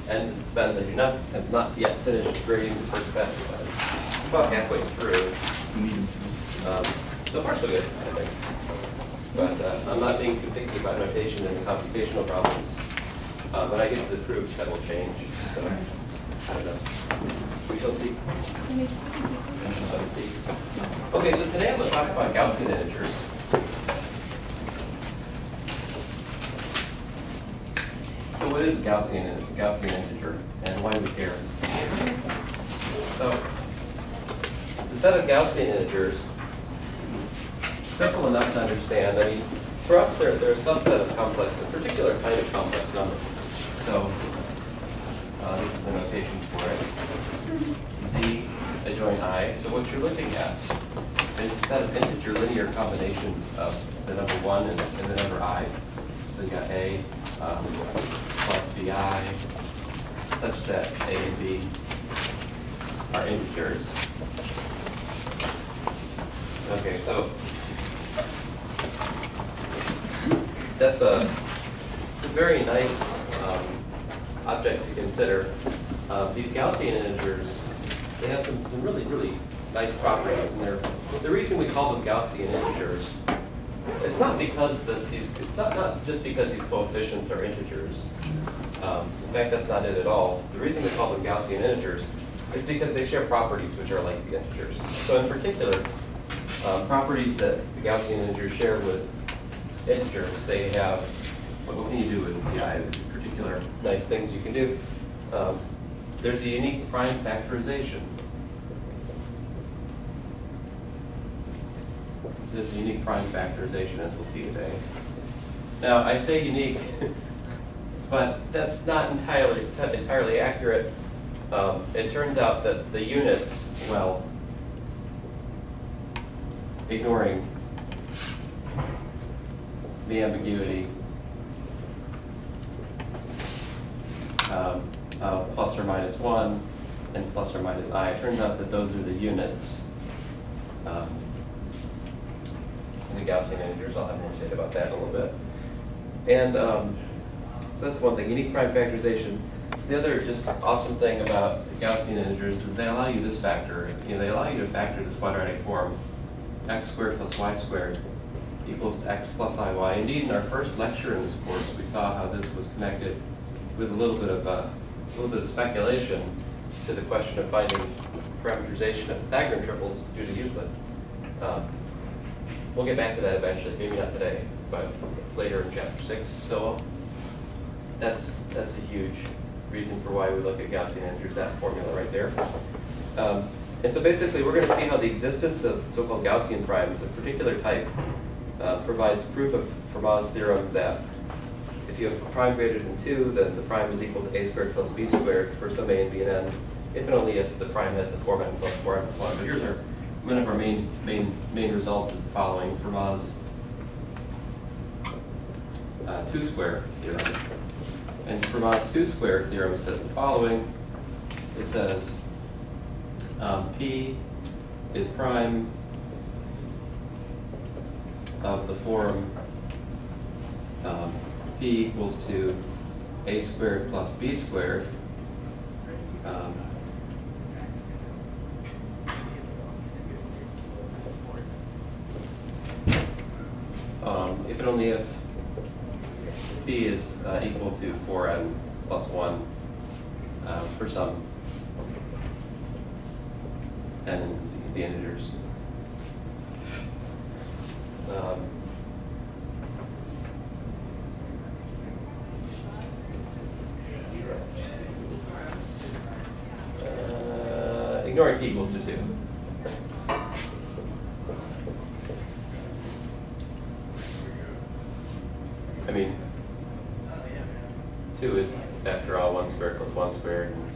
And this depends. I have not yet finished grading the first pass. I'm about halfway through. So far so good, I think. But I'm not being too picky about notation in the computational problems. When I get to the proofs, that will change. So I don't know. We shall see. We shall see. Okay, so today I'm going to talk about Gaussian integers. So what is a Gaussian integer, and why do we care? So the set of Gaussian integers, simple enough to understand. I mean, for us, they're a subset of complex, a particular kind of complex number. So this is the notation for it. Z adjoin I. So what you're looking at is a set of integer linear combinations of the number 1 and the number I. So you got A plus BI, such that A and B are integers. Okay, so that's a very nice object to consider. These Gaussian integers, they have some really, really nice properties, and the reason we call them Gaussian integers, it's not because it's not just because these coefficients are integers. In fact, that's not it at all. The reason we call them Gaussian integers is because they share properties which are like the integers. So in particular, properties that the Gaussian integers share with integers, they have, what can you do with CI? There's particular nice things you can do. There's a unique prime factorization. There's a unique prime factorization, as we'll see today. Now, I say unique, but that's not entirely accurate. It turns out that the units, well, ignoring the ambiguity, plus or minus 1 and plus or minus I, it turns out that those are the units. The Gaussian integers. I'll have more to say about that in a little bit. And so that's one thing, unique prime factorization. The other just awesome thing about Gaussian integers is they allow you this factor. They allow you to factor this quadratic form, x squared plus y squared equals to x plus iy. Indeed, in our first lecture in this course, we saw how this was connected with a little bit of speculation to the question of finding parameterization of Pythagorean triples due to Euclid. We'll get back to that eventually, maybe not today, but later in chapter 6, Stillwell. That's a huge reason for why we look at Gaussian integers, that formula right there. And so basically, we're going to see how the existence of so-called Gaussian primes of particular type provides proof of Fermat's theorem that if you have a prime greater than 2, then the prime is equal to a squared plus b squared for some a and b and n, if and only if the prime has the form n plus 4n plus 1. So here's one of our main results is the following: Fermat's 2-square theorem. And Fermat's 2-square theorem says the following. It says P is prime of the form P equals to a squared plus b squared if and only if P is equal to 4n plus 1 for some n in the integers. Ignoring P equals to 2. I mean, 2 is, after all, 1 squared plus 1 squared. And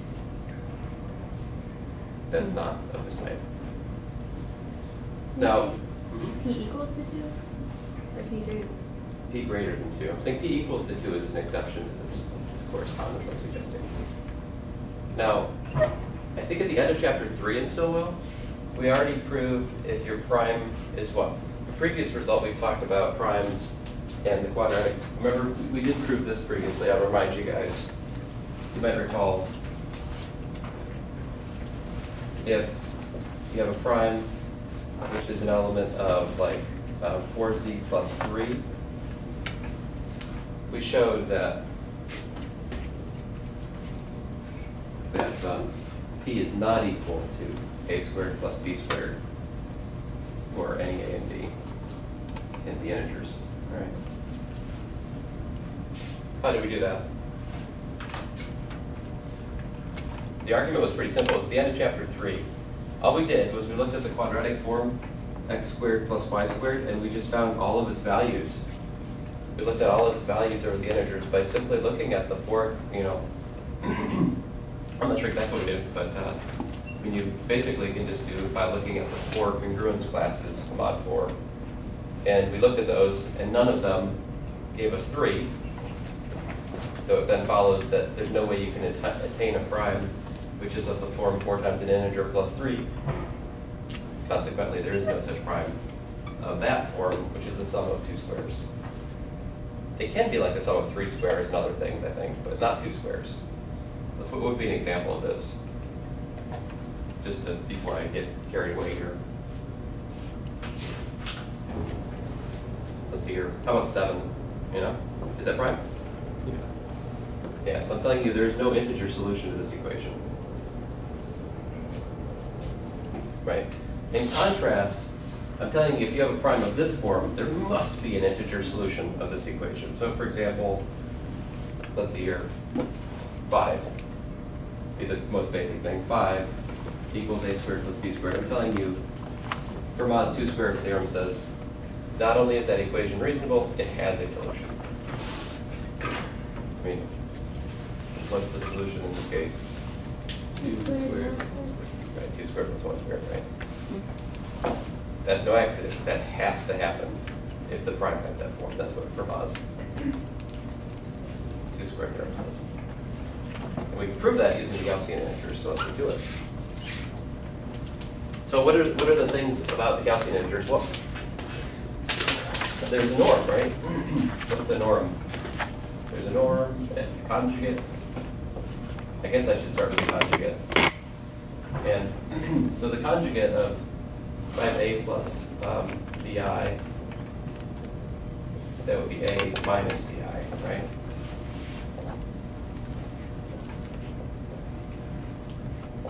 that's not of this type. Now, P equals to 2? Or P greater? P greater than 2. I'm saying P equals to 2 is an exception to this correspondence I'm suggesting. Now, I think at the end of chapter 3 in Stillwell, we already proved if your prime is what? The previous result we talked about primes and the quadratic. Remember, we did prove this previously. I'll remind you guys. you might recall, if you have a prime, which is an element of like 4z plus 3, we showed that p is not equal to a squared plus b squared for any a and b in the integers. All right. How did we do that? The argument was pretty simple. It's at the end of chapter 3. All we did was we looked at the quadratic form x squared plus y squared, and we just found all of its values. We looked at all of its values over the integers by simply looking at the four, I'm not sure exactly what we did, but I mean, you basically can just do it by looking at the four congruence classes, mod 4. And we looked at those, and none of them gave us 3. So it then follows that there's no way you can attain a prime which is of the form 4 times an integer plus 3. Consequently, there is no such prime of that form, which is the sum of 2 squares. It can be like the sum of 3 squares and other things, I think, but not 2 squares. That's what would be an example of this. Just to, before I get carried away here. Let's see here. How about 7? Is that prime? Yeah, so I'm telling you there's no integer solution to this equation. Right? In contrast, I'm telling you if you have a prime of this form, there must be an integer solution of this equation. So for example, let's see here, 5. Be the most basic thing. 5 equals a squared plus b squared. I'm telling you, Fermat's 2 squares theorem says, not only is that equation reasonable, it has a solution. I mean, what's the solution in this case? 2 squared. Right, 2 squared plus 1 squared, right? That's no accident. That has to happen if the prime has that form. That's what Fermat's 2 squared theorem says. And we can prove that using the Gaussian integers, so let's do it. So what are the things about the Gaussian integers? Well, there's a norm, right? What's the norm? There's a norm and a conjugate. I guess I should start with the conjugate. And so the conjugate of 5a plus bi, that would be a minus bi, right?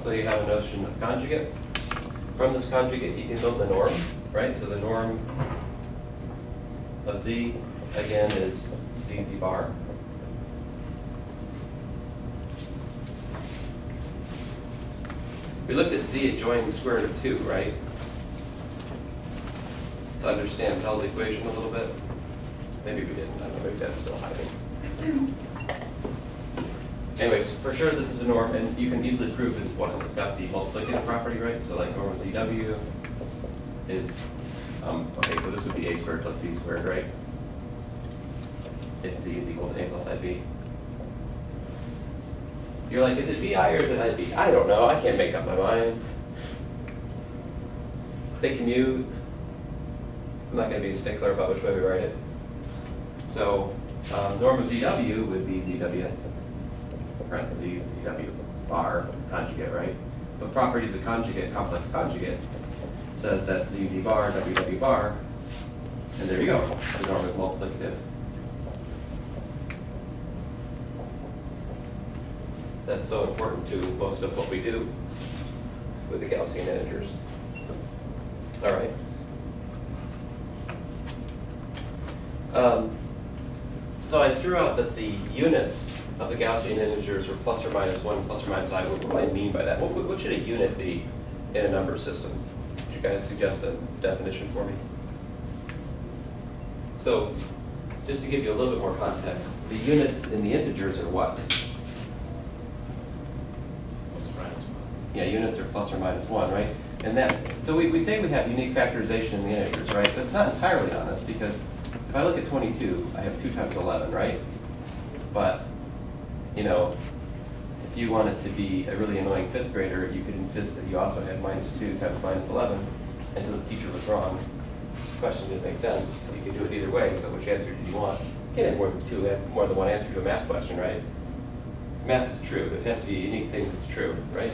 So you have a notion of conjugate. From this conjugate, you can build the norm, right? So the norm of z, again, is z bar. We looked at z adjoining the square root of 2, right? To understand Pell's equation a little bit. Maybe we didn't. I don't know, maybe that's still hiding. Anyways, for sure this is a norm, and you can easily prove it's one. It's got the multiplicative property, right? So like norm of zw is, okay, so this would be a squared plus b squared, right? If z is equal to a plus ib. You're like, is it bi or is it ib? I don't know. I can't make up my mind. They commute. I'm not going to be a stickler about which way we write it. So norm of zw would be zw, parentheses, zw bar, conjugate, right? But properties of conjugate, complex conjugate, says that zz bar, ww bar, and there you go. The norm is multiplicative. That's so important to most of what we do with the Gaussian integers. All right. So I threw out that the units of the Gaussian integers were plus or minus 1, plus or minus I. What do I mean by that? What should a unit be in a number system? Would you guys suggest a definition for me? So just to give you a little bit more context, the units in the integers are what? Yeah, units are plus or minus 1, right? And that, so we say we have unique factorization in the integers, right? That's not entirely honest, because if I look at 22, I have 2 times 11, right? But, if you wanted to be a really annoying 5th grader, you could insist that you also had minus 2 times minus 11 until the teacher was wrong. The question didn't make sense. You could do it either way, so which answer did you want? You can't have more than one answer to a math question, right? It's math is true. It has to be a unique thing that's true, right?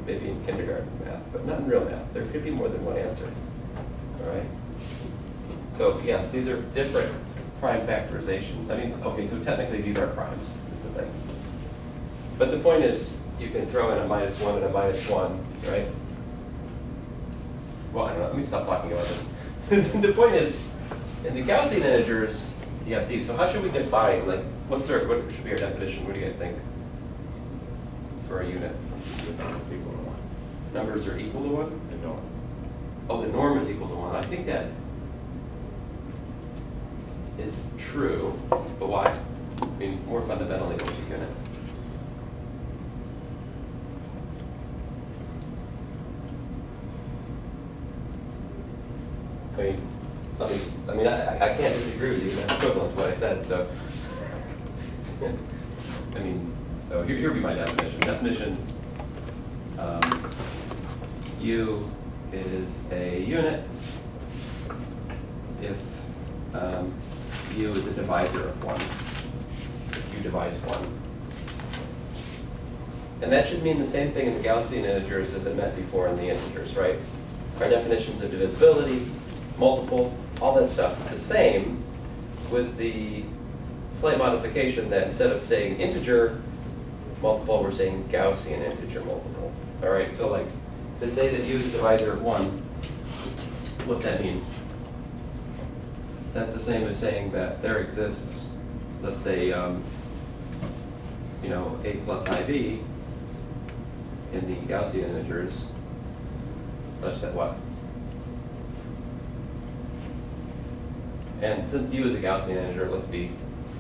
Maybe in kindergarten math, but not in real math. There could be more than one answer. All right? So yes, these are different prime factorizations. I mean, okay, so technically these are primes, is the thing. But the point is, you can throw in a -1 and a -1, right? Well, I don't know, let me stop talking about this. The point is, in the Gaussian integers, you have these. So how should we define, like, what should be our definition? What do you guys think for a unit? The number is equal to 1. Numbers are equal to 1? The norm. Oh, the norm is equal to 1. I think that is true, but why? I mean, more fundamentally, what's a unit? I mean, I can't disagree with you. That's equivalent to what I said. So, I mean, so here would be my definition. Definition: U is a unit if U is a divisor of 1. If U divides 1. And that should mean the same thing in the Gaussian integers as it meant before in the integers, right? Our definitions of divisibility, multiple, all that stuff, the same, with the slight modification that instead of saying integer multiple, we're saying Gaussian integer multiple. All right, so like to say that U is a divisor of 1, what's that mean? That's the same as saying that there exists, let's say, you know, A plus IB in the Gaussian integers, such that what? And since U is a Gaussian integer, let's be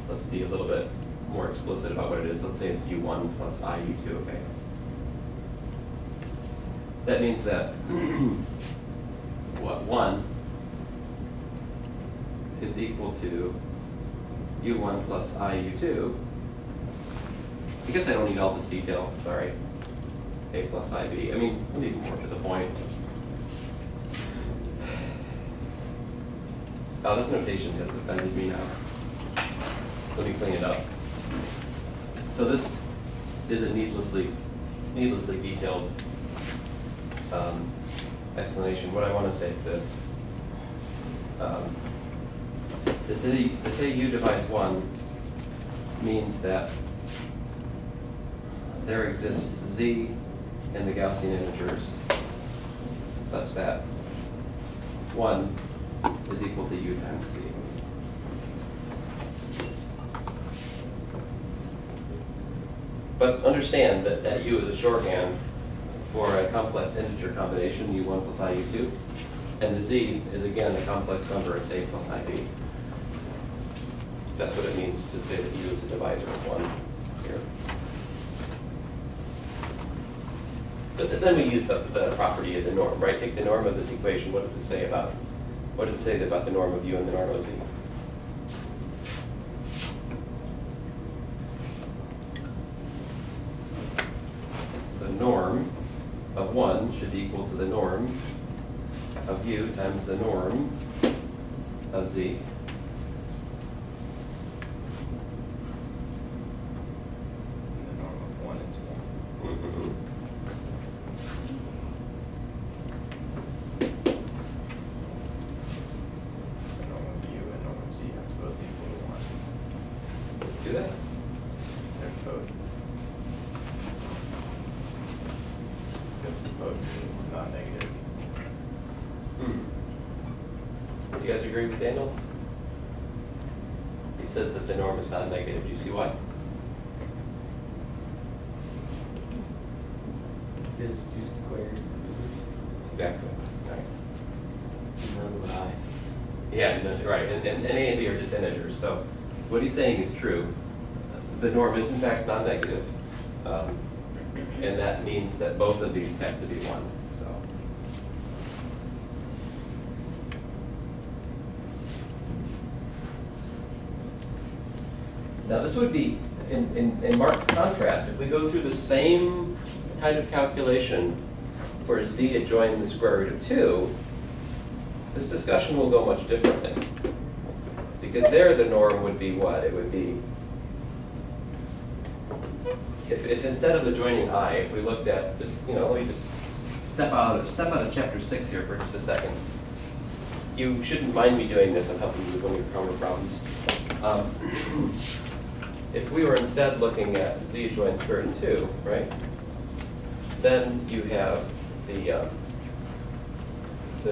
a little bit more explicit about what it is. Let's say it's U1 plus IU2, okay? That means that what 1 is equal to U1 plus IU2. I guess I don't need all this detail, sorry. A plus IB. I mean, I'll leave more to the point. Oh, this notation has offended me now. Let me clean it up. So this is a needlessly detailed explanation. What I want to say is this. To say U divides 1 means that there exists Z in the Gaussian integers such that 1 is equal to U times Z. But understand that U is a shorthand for a complex integer combination, U1 plus IU2. And the Z is, again, a complex number. It's A plus IB. That's what it means to say that U is a divisor of 1 here. But then we use the property of the norm, right? Take the norm of this equation. What does it say about the norm of U and the norm of Z? The norm of 1 should equal to the norm of U times the norm of Z. The norm of 1 is 1. Mm-hmm. The norm of U and norm of Z are both equal to 1. Let's do that. They're both. Both not negative. Do you guys agree with Daniel? He says that the norm is not negative. Do you see why? This is 2 squared. Exactly. Right. None with I. Yeah, right. And A and B are just integers. So what he's saying is true. The norm is in fact non-negative. And that means that both of these have to be 1. So. Now this would be, in marked contrast, if we go through the same kind of calculation for Z adjoining the square root of 2, this discussion will go much differently. Because there the norm would be what? It would be, if instead of adjoining I, if we looked at just, let me just step out of chapter 6 here for just a second. You shouldn't mind me doing this. I'm helping you with one of your Chroma problems. If we were instead looking at z adjoins square root 2, right? Then you have the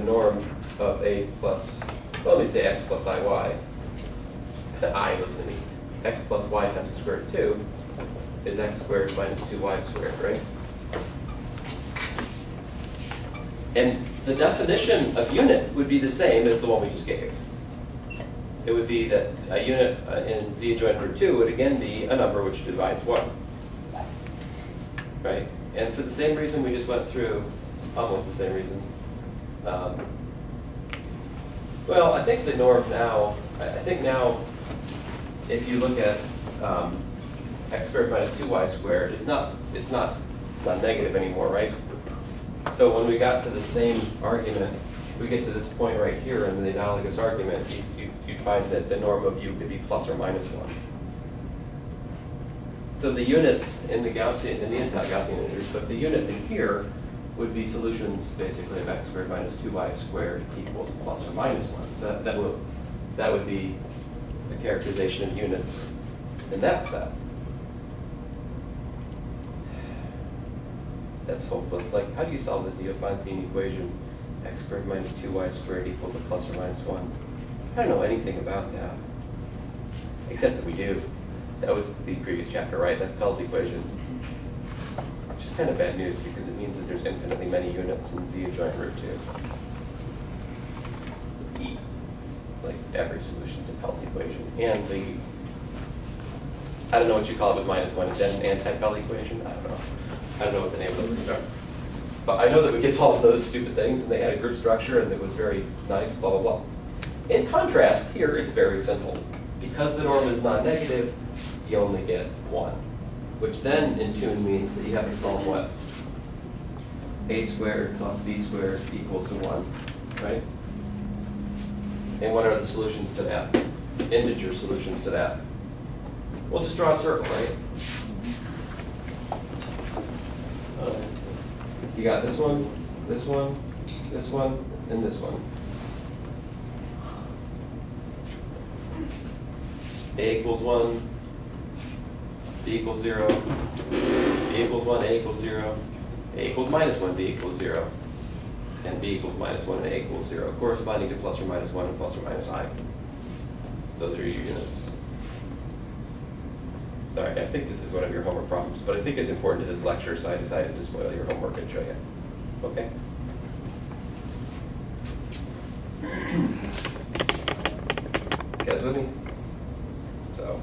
norm of a plus, well, let me say x plus iy. I, listen to me. X plus y times the square root of 2 is x squared minus 2y squared, right? And the definition of unit would be the same as the one we just gave. It would be that a unit in z adjoint root 2 would again be a number which divides 1. Right? And for the same reason we just went through, almost the same reason. Well, I think the norm now, if you look at x squared minus 2y squared, it's not negative anymore, right? So when we got to the same argument, we get to this point right here in the analogous argument, you'd find that the norm of u could be plus or minus 1. So the units in the Gaussian, in the anti-Gaussian integers, but the units in here would be solutions basically of x squared minus 2y squared equals plus or minus 1. So that would be the characterization of units in that set. That's hopeless. Like, how do you solve the Diophantine equation? X squared minus 2y squared equal to plus or minus 1. I don't know anything about that, except that we do. That was the previous chapter, right? That's Pell's equation. Which is kind of bad news because it means that there's infinitely many units in z adjoint root 2. Like every solution to Pell's equation. And I don't know what you call it with minus 1. Is that an anti-Pell equation? I don't know. I don't know what the name of those things are. But I know that we could solve those stupid things, and they had a group structure, and it was very nice, blah, blah, blah. In contrast, here it's very simple. Because the norm is non-negative, you only get 1. Which then, in tune, means that you have to solve what? A squared plus b squared equals to 1, right? And what are the solutions to that? Integer solutions to that. We'll just draw a circle, right? You got this one, this one, this one, and this one. A equals 1, B equals 0, B equals 1, A equals 0, A equals minus 1, B equals 0, and B equals minus 1, and A equals 0, corresponding to plus or minus 1 and plus or minus I. Those are your units. Sorry, I think this is one of your homework problems, but I think it's important to this lecture, so I decided to spoil your homework and show you. Okay? You guys with me? So,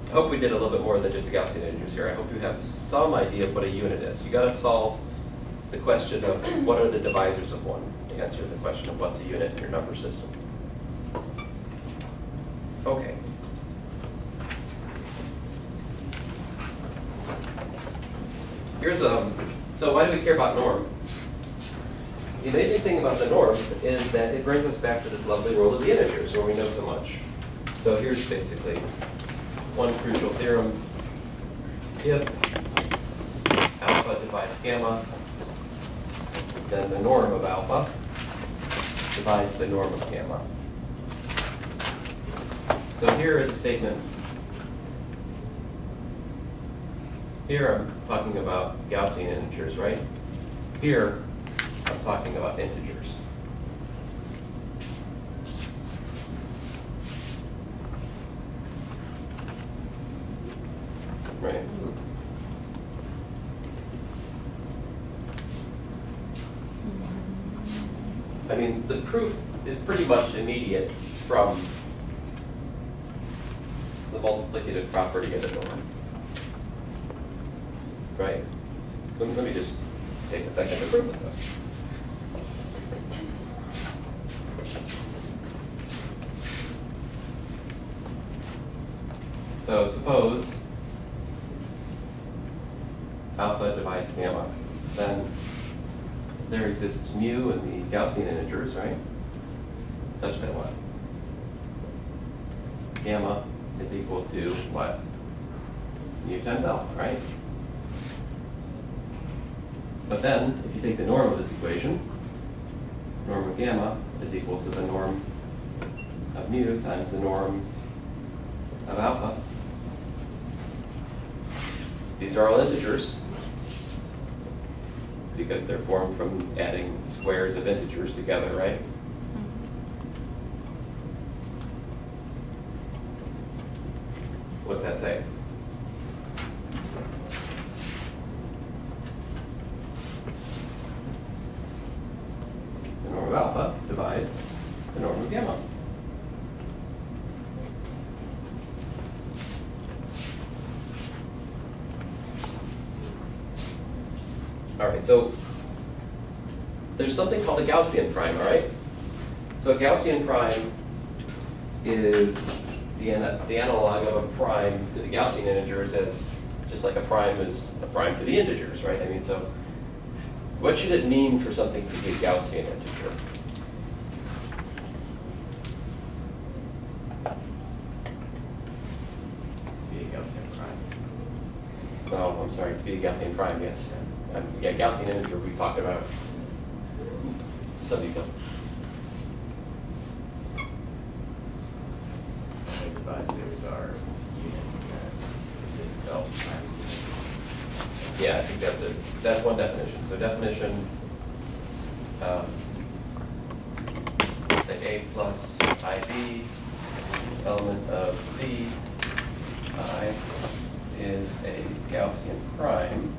I hope we did a little bit more than just the Gaussian integers here. I hope you have some idea of what a unit is. You got to solve the question of what are the divisors of 1 to answer the question of what's a unit in your number system. Okay. Here's so why do we care about norm? The amazing thing about the norm is that it brings us back to this lovely world of the integers where we know so much. So here's basically one crucial theorem. If alpha divides gamma, then the norm of alpha divides the norm of gamma. So here is a statement. Here I'm talking about Gaussian integers, right? Here I'm talking about integers. Right? I mean, the proof is pretty much immediate from the multiplicative property of the norm. Right? Let me just take a second to prove it, though. So suppose alpha divides gamma, then there exists mu in the Gaussian integers, right? Such that what? gamma is equal to what? Mu times alpha, right? But then, if you take the norm of this equation, norm of gamma is equal to the norm of mu times the norm of alpha. These are all integers because they're formed from adding squares of integers together, right? What's that say? The norm of alpha divides the norm of gamma. All right, so there's something called a Gaussian prime, all right? So a Gaussian prime is the analog of a prime to the Gaussian integers, as just like a prime is a prime to the integers, right? I mean, so what should it mean for something to be a Gaussian integer? To be a Gaussian prime. Oh, I'm sorry, to be a Gaussian prime, yes. Yeah, Gaussian integer we talked about. Some detail. So the divisors are units and itself times Yeah, I think that's it. That's one definition. So definition, say A plus IB, element of Z, I is a Gaussian prime.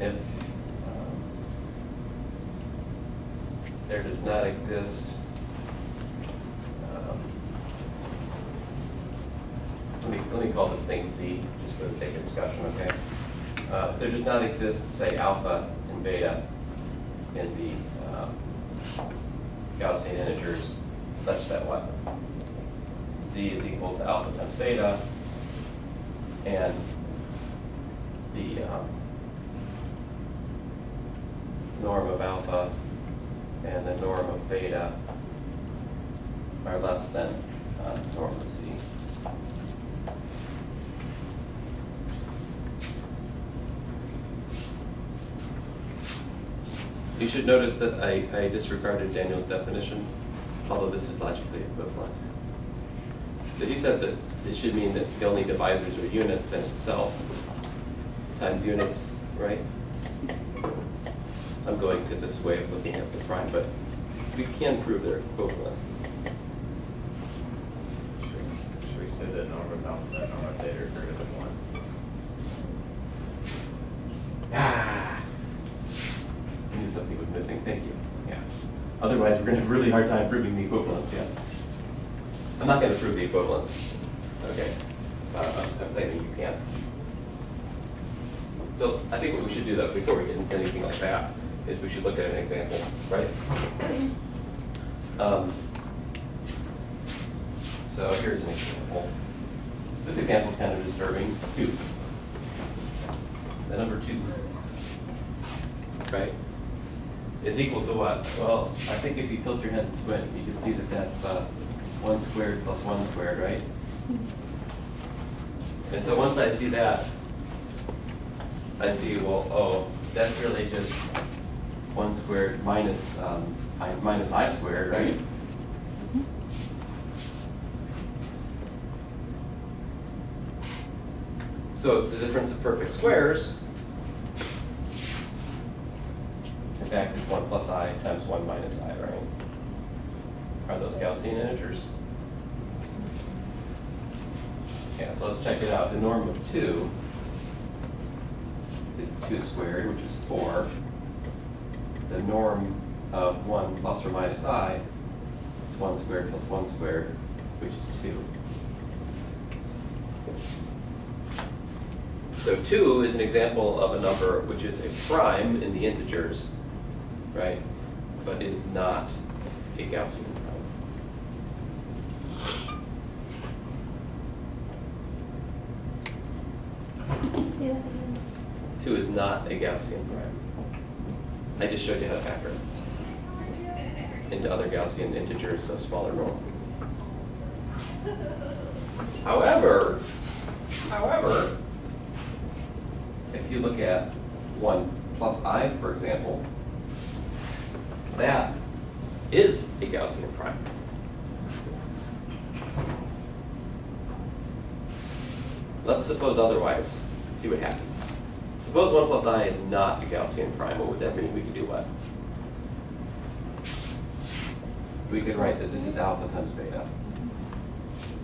If there does not exist, let me call this thing Z, just for the sake of discussion, okay? If there does not exist, say, alpha and beta in the Gaussian integers, such that what? Z is equal to alpha times beta, and the norm of alpha and the norm of beta are less than norm of Z. You should notice that I disregarded Daniel's definition, although this is logically equivalent. But he said that it should mean that the only divisors are units in itself times units, right? I'm going to this way of looking at the prime, but we can prove they're equivalent. Should we say that norm of alpha and norm of beta are greater than 1? Ah! I knew something was missing, thank you. Yeah. Otherwise, we're going to have a really hard time proving the equivalence, yeah. I'm not going to prove the equivalence. Okay. I'm claiming you can't. So I think what we should do, though, before we get into anything like that, is we should look at an example, right? So here's an example. This example is kind of disturbing, 2. The number 2, right, is equal to what? Well, I think if you tilt your head and squint, you can see that that's 1 squared plus 1 squared, right? And so once I see that, I see, well, oh, that's really just 1 squared minus I squared, right? So it's the difference of perfect squares. In fact, it's 1 plus I times 1 minus I, right? Are those Gaussian integers? Yeah, so let's check it out. The norm of 2 is 2 squared, which is 4. The norm of 1 plus or minus I is 1 squared plus 1 squared, which is 2. So 2 is an example of a number which is a prime in the integers, right? But is not a Gaussian prime. Say that again. 2 is not a Gaussian prime. I just showed you how to factor into other Gaussian integers of smaller norm. However, if you look at 1 plus I, for example, that is a Gaussian prime. Let's suppose otherwise. See what happens. Suppose 1 plus I is not a Gaussian prime. What would that mean? We could do what? We could write that this is alpha times beta,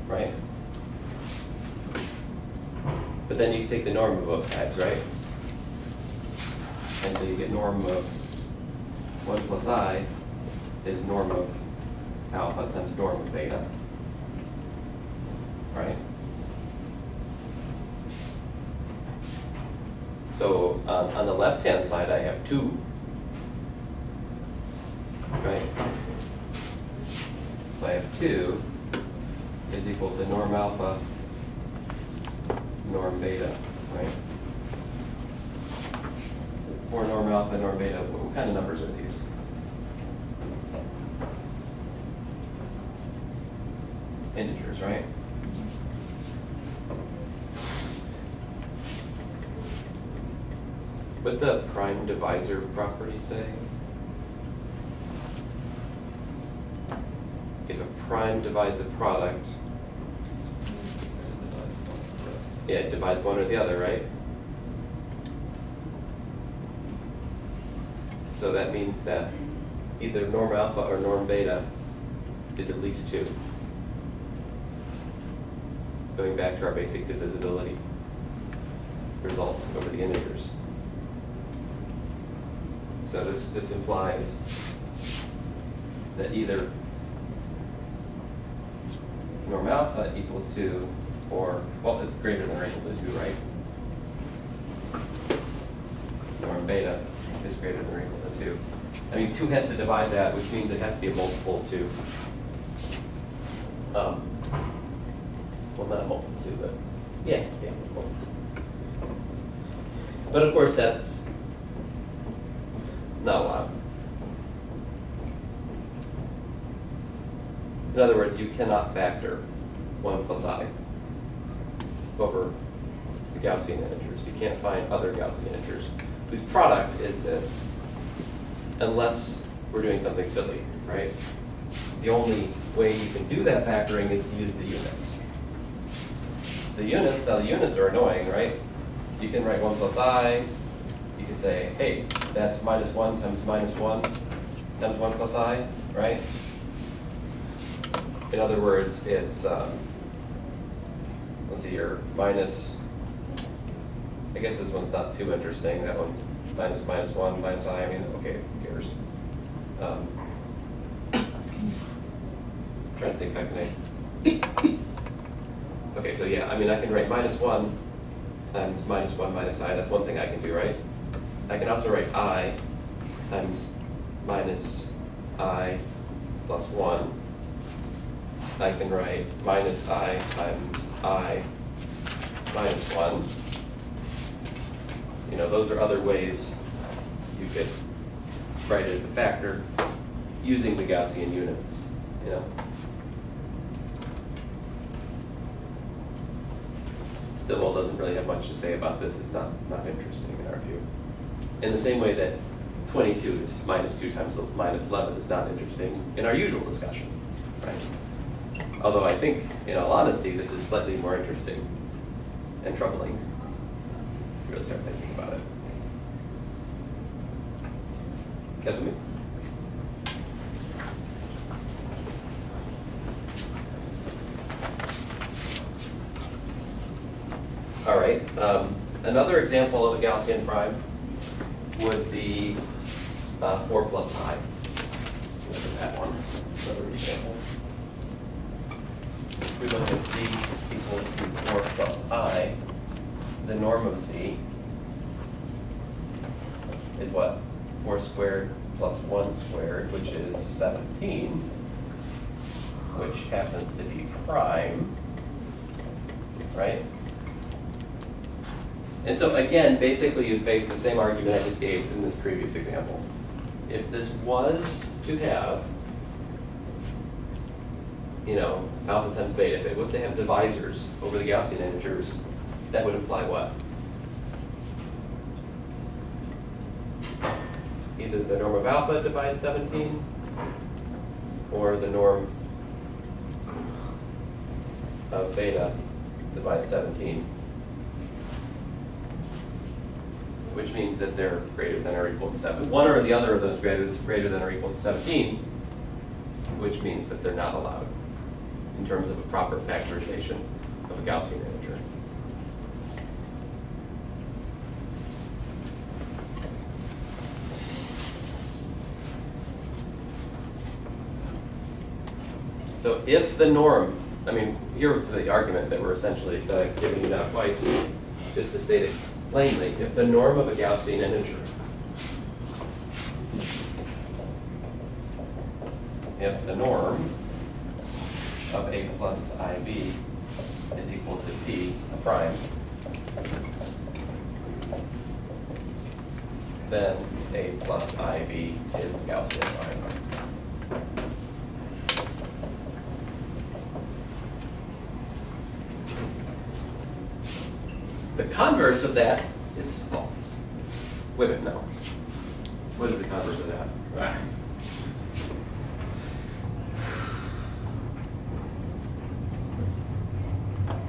right? But then you take the norm of both sides, right? And so you get norm of 1 plus I is norm of alpha times norm of beta, right? So on the left-hand side, I have 2, right? So I have 2 is equal to norm alpha, norm beta, right? For norm alpha, norm beta, what kind of numbers are these? Integers, right? What the prime divisor property say? If a prime divides a product, yeah, it divides one or the other, right? So that means that either norm alpha or norm beta is at least 2. Going back to our basic divisibility results over the integers. So this implies that either norm alpha equals 2, or, well, it's greater than or equal to 2, right? Norm beta is greater than or equal to 2. I mean, 2 has to divide that, which means it has to be a multiple of 2. Well, not a multiple of 2, but yeah, multiple. But of course, that's not allowed. In other words, you cannot factor 1 plus I over the Gaussian integers. You can't find other Gaussian integers whose product is this, unless we're doing something silly, right? The only way you can do that factoring is to use the units. The units are annoying, right? You can write 1 plus I. You can say, hey, that's -1 times -1 times 1 plus I, right? In other words, it's, let's see here, minus, I guess this one's not too interesting. That one's -1 minus I. I mean, okay, who cares? I'm trying to think, how can I? Okay, so yeah, I mean, I can write -1 times -1 minus I. That's one thing I can do, right? I can also write I times minus I plus 1. I can write minus I times I minus 1. You know, those are other ways you could write it as a factor using the Gaussian units, you know. Stillwell doesn't really have much to say about this. It's not interesting in our view. In the same way that 22 is -2 times -11 is not interesting in our usual discussion, right? Although I think, in all honesty, this is slightly more interesting and troubling. Really start thinking about it. Guess with me? All right. Another example of a Gaussian prime would be 4 plus I. Look at that one. Another example. If we look at Z equals to 4 plus I, the norm of Z is what? 4 squared plus 1 squared, which is 17, which happens to be prime, right? And so again, basically you face the same argument I just gave in this previous example. if this was to have, you know, alpha times beta, if it was to have divisors over the Gaussian integers, that would imply what? Either the norm of alpha divides 17, or the norm of beta divides 17. Which means that they're greater than or equal to 7. One or the other of those greater than or equal to 17, which means that they're not allowed in terms of a proper factorization of a Gaussian integer. So if the norm, I mean, here was the argument that we're essentially giving you now twice, just to state it plainly. If the norm of a Gaussian integer, if the norm of a plus ib is equal to p prime, then a plus ib is Gaussian prime. The converse of that is false. Wait a minute, no. What is the converse of that?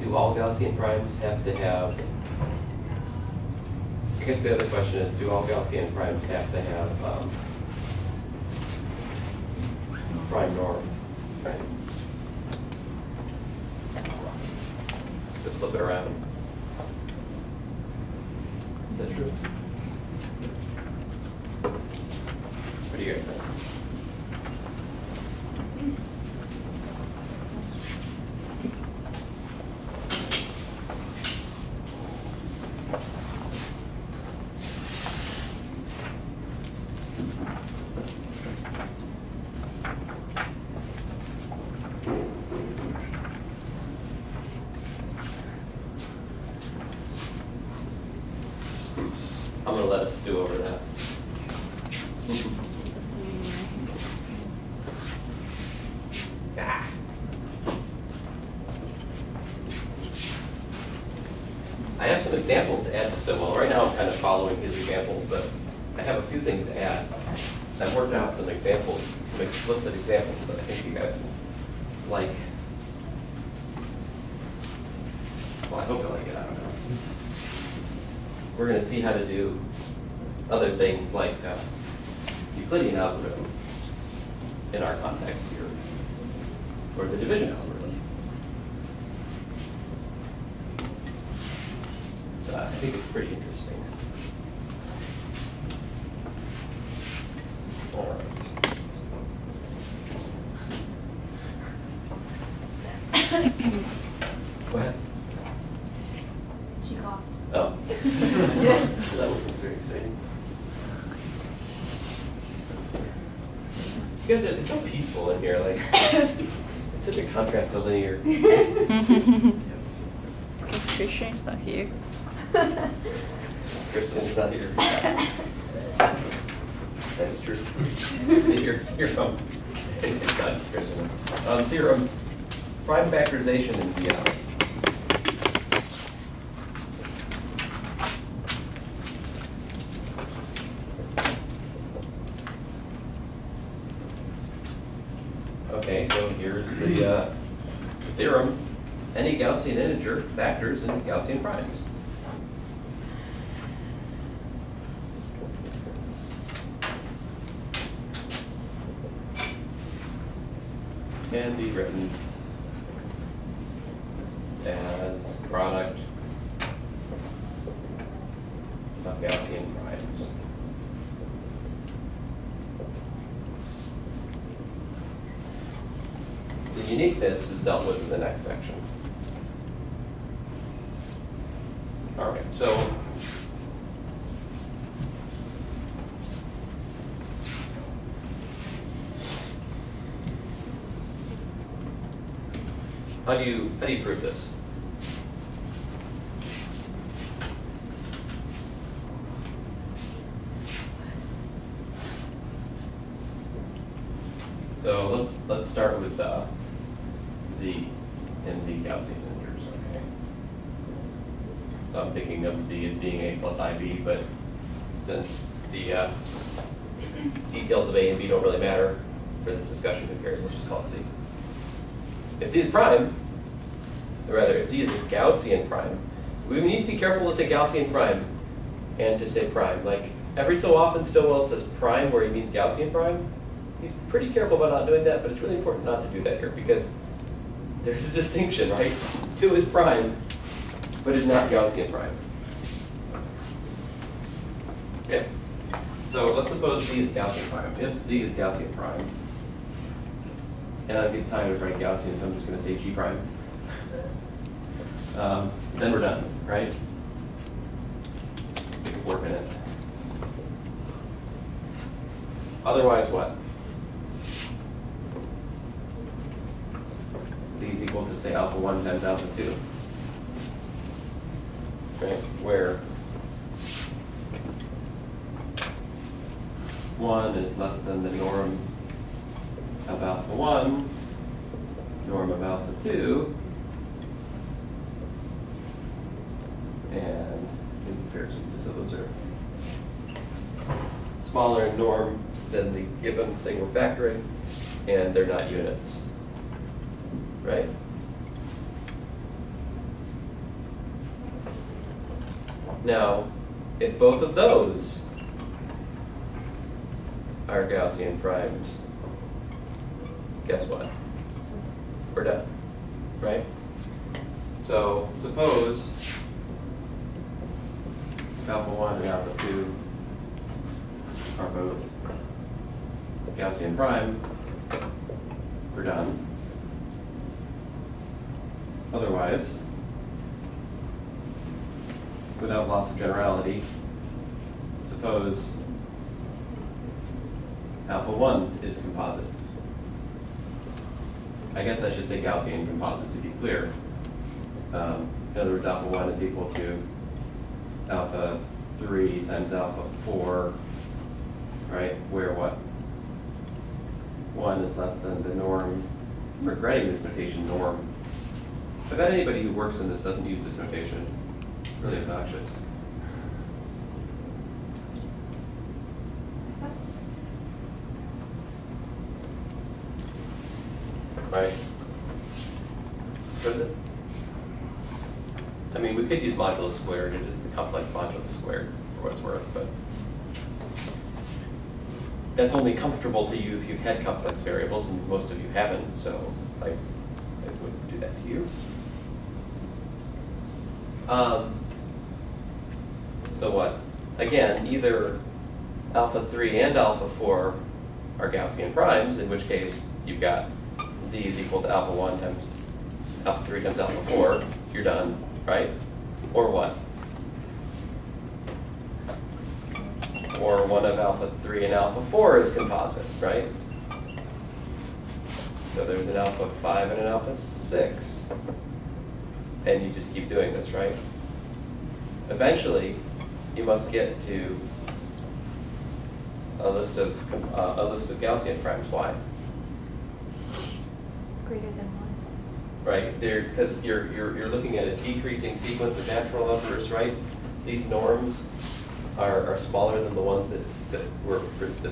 Do all Gaussian primes have to have, I guess the other question is, do all Gaussian primes have to have prime norm, right? To flip it around. Is that true? What do you guys think? I'm going to let us stew over that. Ah. I have some examples to add to Stillwell. Right now I'm kind of following his examples, but I have a few things to add. I've worked out some examples, some explicit examples that I think you guys will like. Well, I hope you'll like it. I don't know. We're going to see how to do other things like Euclidean algorithm in our context here, or the division algorithm. So I think it's pretty interesting. All right. Go ahead. She coughed. Oh. That wasn't very exciting. You guys, it's so peaceful in here. Like, it's such a contrast to linear. Because Christian's not here. Christian's not here. That's true. See your theorem. It's not Christian. Theorem, prime factorization in ZI. Okay, so here's the theorem. Any Gaussian integer factors in Gaussian primes. Can be written as product of Gaussian primes. The uniqueness is dealt with in the next section. All right, so how do you prove this? So let's start with z in the Gaussian integers. Okay. So I'm thinking of z as being a plus ib, but since the details of a and b don't really matter for this discussion, who cares? Let's just call it z. If z is prime, or rather, if z is a Gaussian prime, we need to be careful to say Gaussian prime and to say prime. Like every so often, Stillwell says prime where he means Gaussian prime. He's pretty careful about not doing that, but it's really important not to do that here because there's a distinction, right? 2 is prime, but is not Gaussian prime. Okay, so let's suppose z is Gaussian prime. If z is Gaussian prime, and I get tired of writing Gaussian, so I'm just going to say g prime. Then we're done, right? We can work in it. Otherwise, what? Z is equal to, say, alpha 1 times alpha 2. Right? Where 1 is less than the norm of alpha 1, norm of alpha 2, and in comparison, so those are smaller in norm than the given thing we're factoring, and they're not units, right? Now, if both of those are Gaussian primes, guess what? We're done, right? So suppose alpha 1 and alpha 2 are both Gaussian prime, we're done. Otherwise, without loss of generality, suppose alpha 1 is composite. I guess I should say Gaussian composite to be clear. In other words, alpha 1 is equal to alpha 3 times alpha 4, right? Where what? 1 is less than the norm. I'm regretting this notation, norm. I bet anybody who works in this doesn't use this notation. It's really obnoxious. Right? What is it? I mean, we could use modulus squared and just the complex modulus squared for what it's worth, but that's only comfortable to you if you've had complex variables, and most of you haven't, so I wouldn't do that to you. So what? Again, either alpha 3 and alpha 4 are Gaussian primes, in which case you've got z is equal to alpha 1 times alpha 3 times alpha 4, you're done, right? Or what? Or one of alpha 3 and alpha 4 is composite, right? So there's an alpha 5 and an alpha 6. And you just keep doing this, right? Eventually, you must get to a list of Gaussian primes. Why? Greater than 1. Right? Because you're looking at a decreasing sequence of natural numbers, right? These norms are smaller than the ones that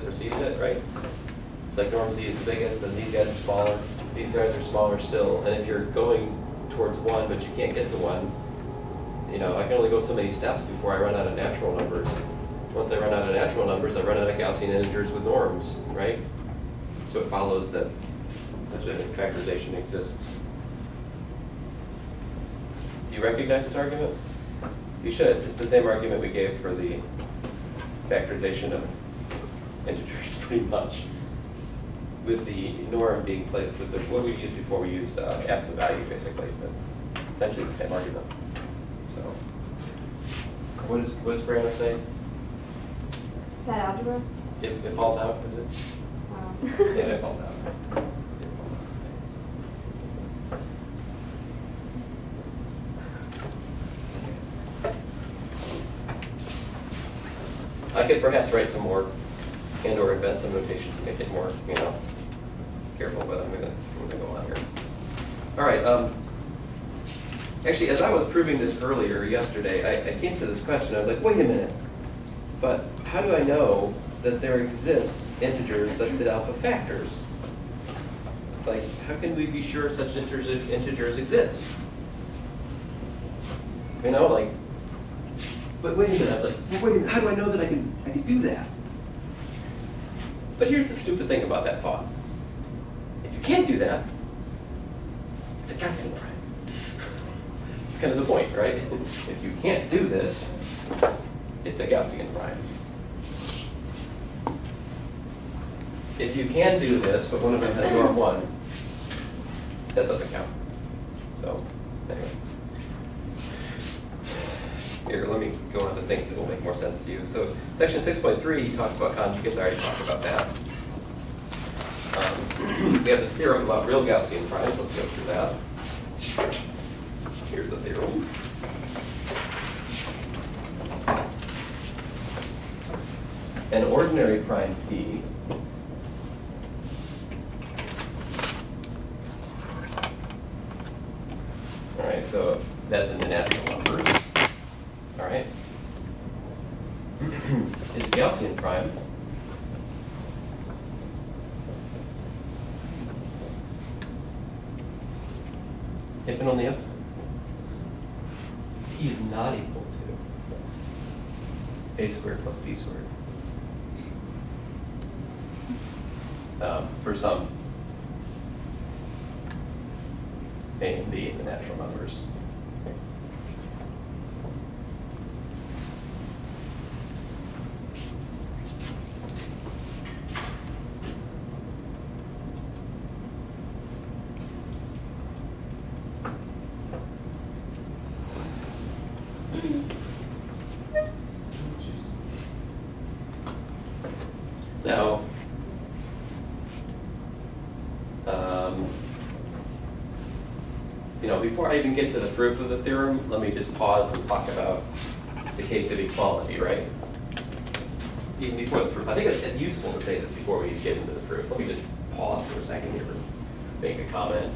preceded it, right? It's like norm z is the biggest, and these guys are smaller. These guys are smaller still. And if you're going towards 1, but you can't get to 1, you know, I can only go so many steps before I run out of natural numbers. Once I run out of natural numbers, I run out of Gaussian integers with norms, right? So it follows that such a factorization exists. Do you recognize this argument? You should. It's the same argument we gave for the factorization of integers, pretty much, with the norm being placed with what we used before. We used absolute value, basically, but essentially the same argument. So, what does Brianna say? That algebra? It falls out, is it? Yeah, it falls out. I could perhaps write some more and/or invent some notation to make it more, careful, but I'm gonna go on here. All right. Actually, as I was proving this earlier yesterday, I came to this question. I was like, wait a minute. But how do I know that there exist integers such that alpha factors? Like, how can we be sure such integers exist? You know, like, but wait a minute. I was like, well, wait a minute. How do I know that I can do that? But here's the stupid thing about that thought. If you can't do that, it's a Gaussian prime. It's kind of the point, right? If you can't do this, it's a Gaussian prime. If you can do this, but one of them has norm 1, that doesn't count. So, anyway. Here, let me go on to things that will make more sense to you. So, section 6.3, he talks about conjugates. I already talked about that. We have this theorem about real Gaussian primes. Let's go through that. Here's the theorem. An ordinary prime P all right, so that's in the natural numbers. All right. Is Gaussian prime if and only if P is not equal to a squared plus b squared for some a and b in the natural numbers. Now, you know, before I even get to the proof of the theorem, let me just pause and talk about the case of equality, right? Even before the proof. I think it's useful to say this before we get into the proof. Let me just pause for a second here and make a comment,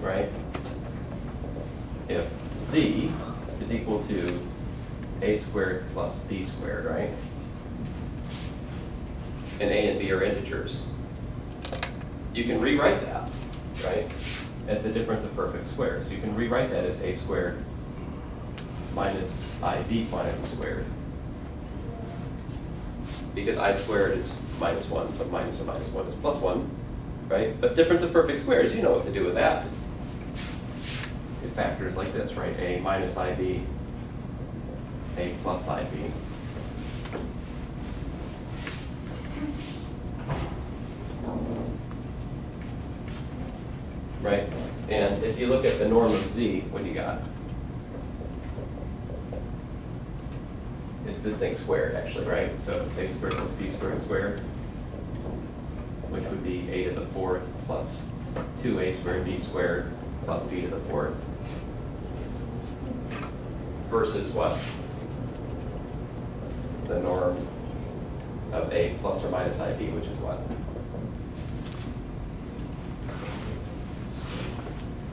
right? If z is equal to a squared plus b squared, right? And a and b are integers. You can rewrite that, right, at the difference of perfect squares. You can rewrite that as a squared minus ib quantity squared. Because I squared is minus 1, so minus of minus 1 is plus 1, right? But difference of perfect squares, you know what to do with that. It factors like this, right? A minus ib, a plus ib. Right? And if you look at the norm of z, what do you got? It's this thing squared, actually, right? So it's a squared plus b squared squared, which would be a to the 4th plus 2a squared b squared plus b to the 4th. Versus what? The norm of a plus or minus ib, which is what?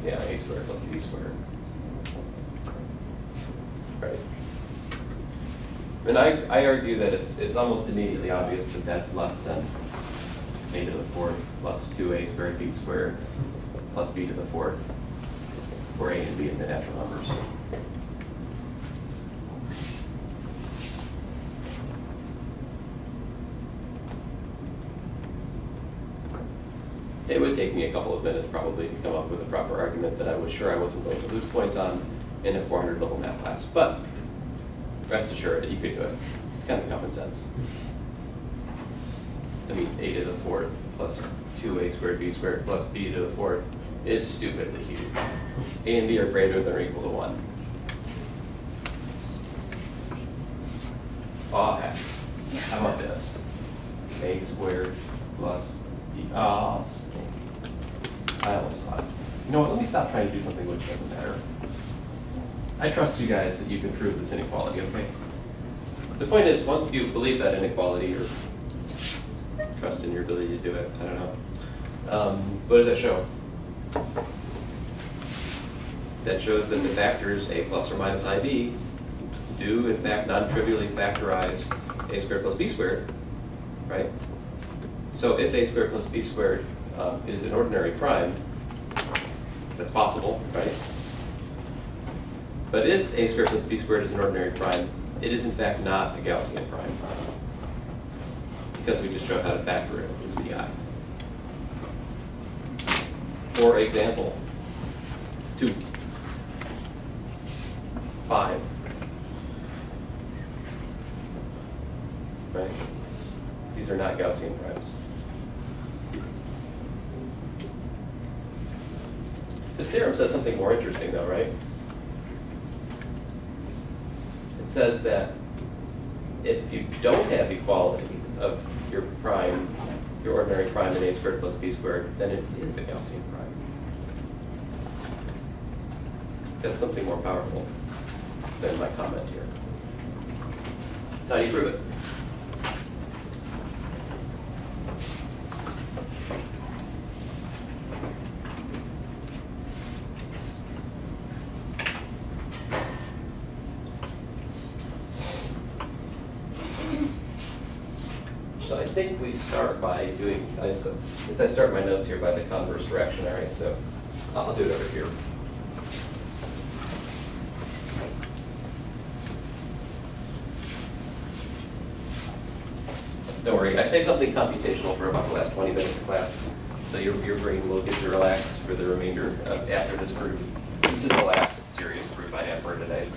Yeah, a squared plus b squared. Right. And I argue that it's almost immediately obvious that that's less than a to the 4th plus 2a squared b squared plus b to the 4th for a and b in the natural numbers. It would take me a couple of minutes probably to come up with a proper argument that I was sure I wasn't going to lose points on in a 400 level math class. But rest assured that you could do it. It's kind of common sense. I mean, a to the 4th plus 2a squared b squared plus b to the 4th is stupidly huge. A and b are greater than or equal to 1. Oh, heck. How about this? A squared plus b. Oh, stink. I almost saw it. You know what? Let me stop trying to do something which doesn't matter. I trust you guys that you can prove this inequality, okay? The point is, once you believe that inequality, trust in your ability to do it. I don't know. What does that show? That shows that the factors a plus or minus ib do, in fact, non-trivially factorize a squared plus b squared, right? So if a squared plus b squared is an ordinary prime, that's possible, right? But if a squared plus b squared is an ordinary prime, it is in fact not a Gaussian prime, because we just showed how to factor it over zi. For example, 2, 5, right? These are not Gaussian primes. This theorem says something more interesting though, right? It says that if you don't have equality of your prime, your ordinary prime in a squared plus b squared, then it is a Gaussian prime. That's something more powerful than my comment here. So how do you prove it? So I think we start by doing, I start my notes here by the converse direction, all right? So I'll do it over here. Don't worry, I saved something computational for about the last 20 minutes of class, so your brain will get to relax for the remainder after this proof. This is the last serious proof I have for today.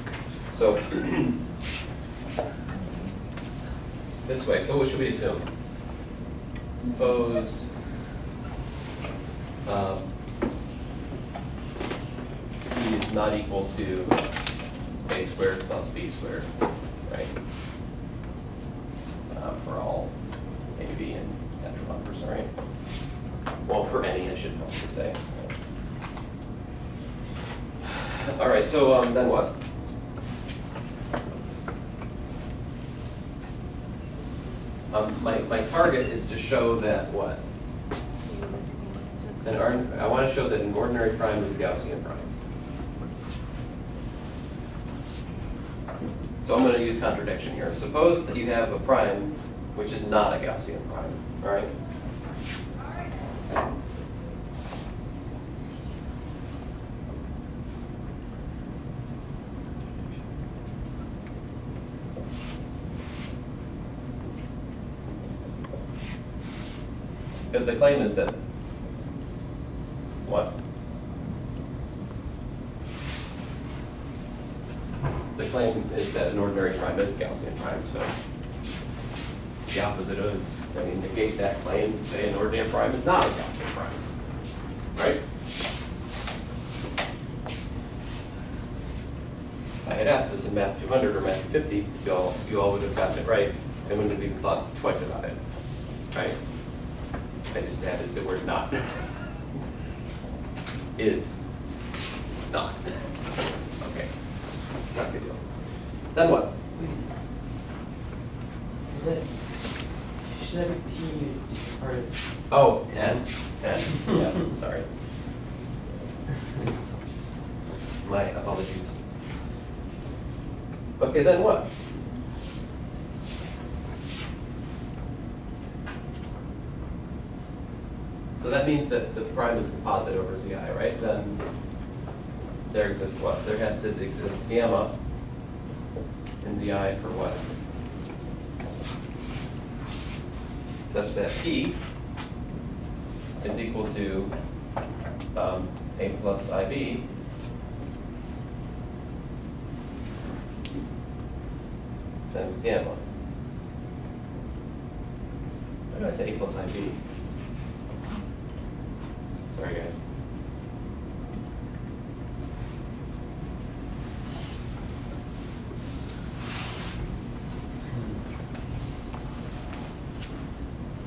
So this way, so what should we assume? Suppose E is not equal to a squared plus b squared, right? For all a, b, and natural numbers, all right? Well, for any, I should probably say. All right, so then what? My target is to show that what? I want to show that an ordinary prime is a Gaussian prime. So I'm going to use contradiction here. Suppose that you have a prime which is not a Gaussian prime, all right? Because the claim is that, what? The claim is that an ordinary prime is a Gaussian prime, so the opposite is going to negate that claim and say an ordinary prime is not a Gaussian prime, right? If I had asked this in Math 200 or Math 250, you all would have gotten it right and wouldn't have even thought twice about it, right? I just added the word not. Is. It's not. Okay. Not a good deal. Then what? Is that, should that be P part of? Oh, 10. Yeah, sorry. My apologies. Okay, then what? So that means that the prime is composite over Zi, right? Then there exists what? There has to exist gamma in Zi for what? Such that P is equal to A plus IB times gamma. Why did I say A plus IB? Sorry, guys.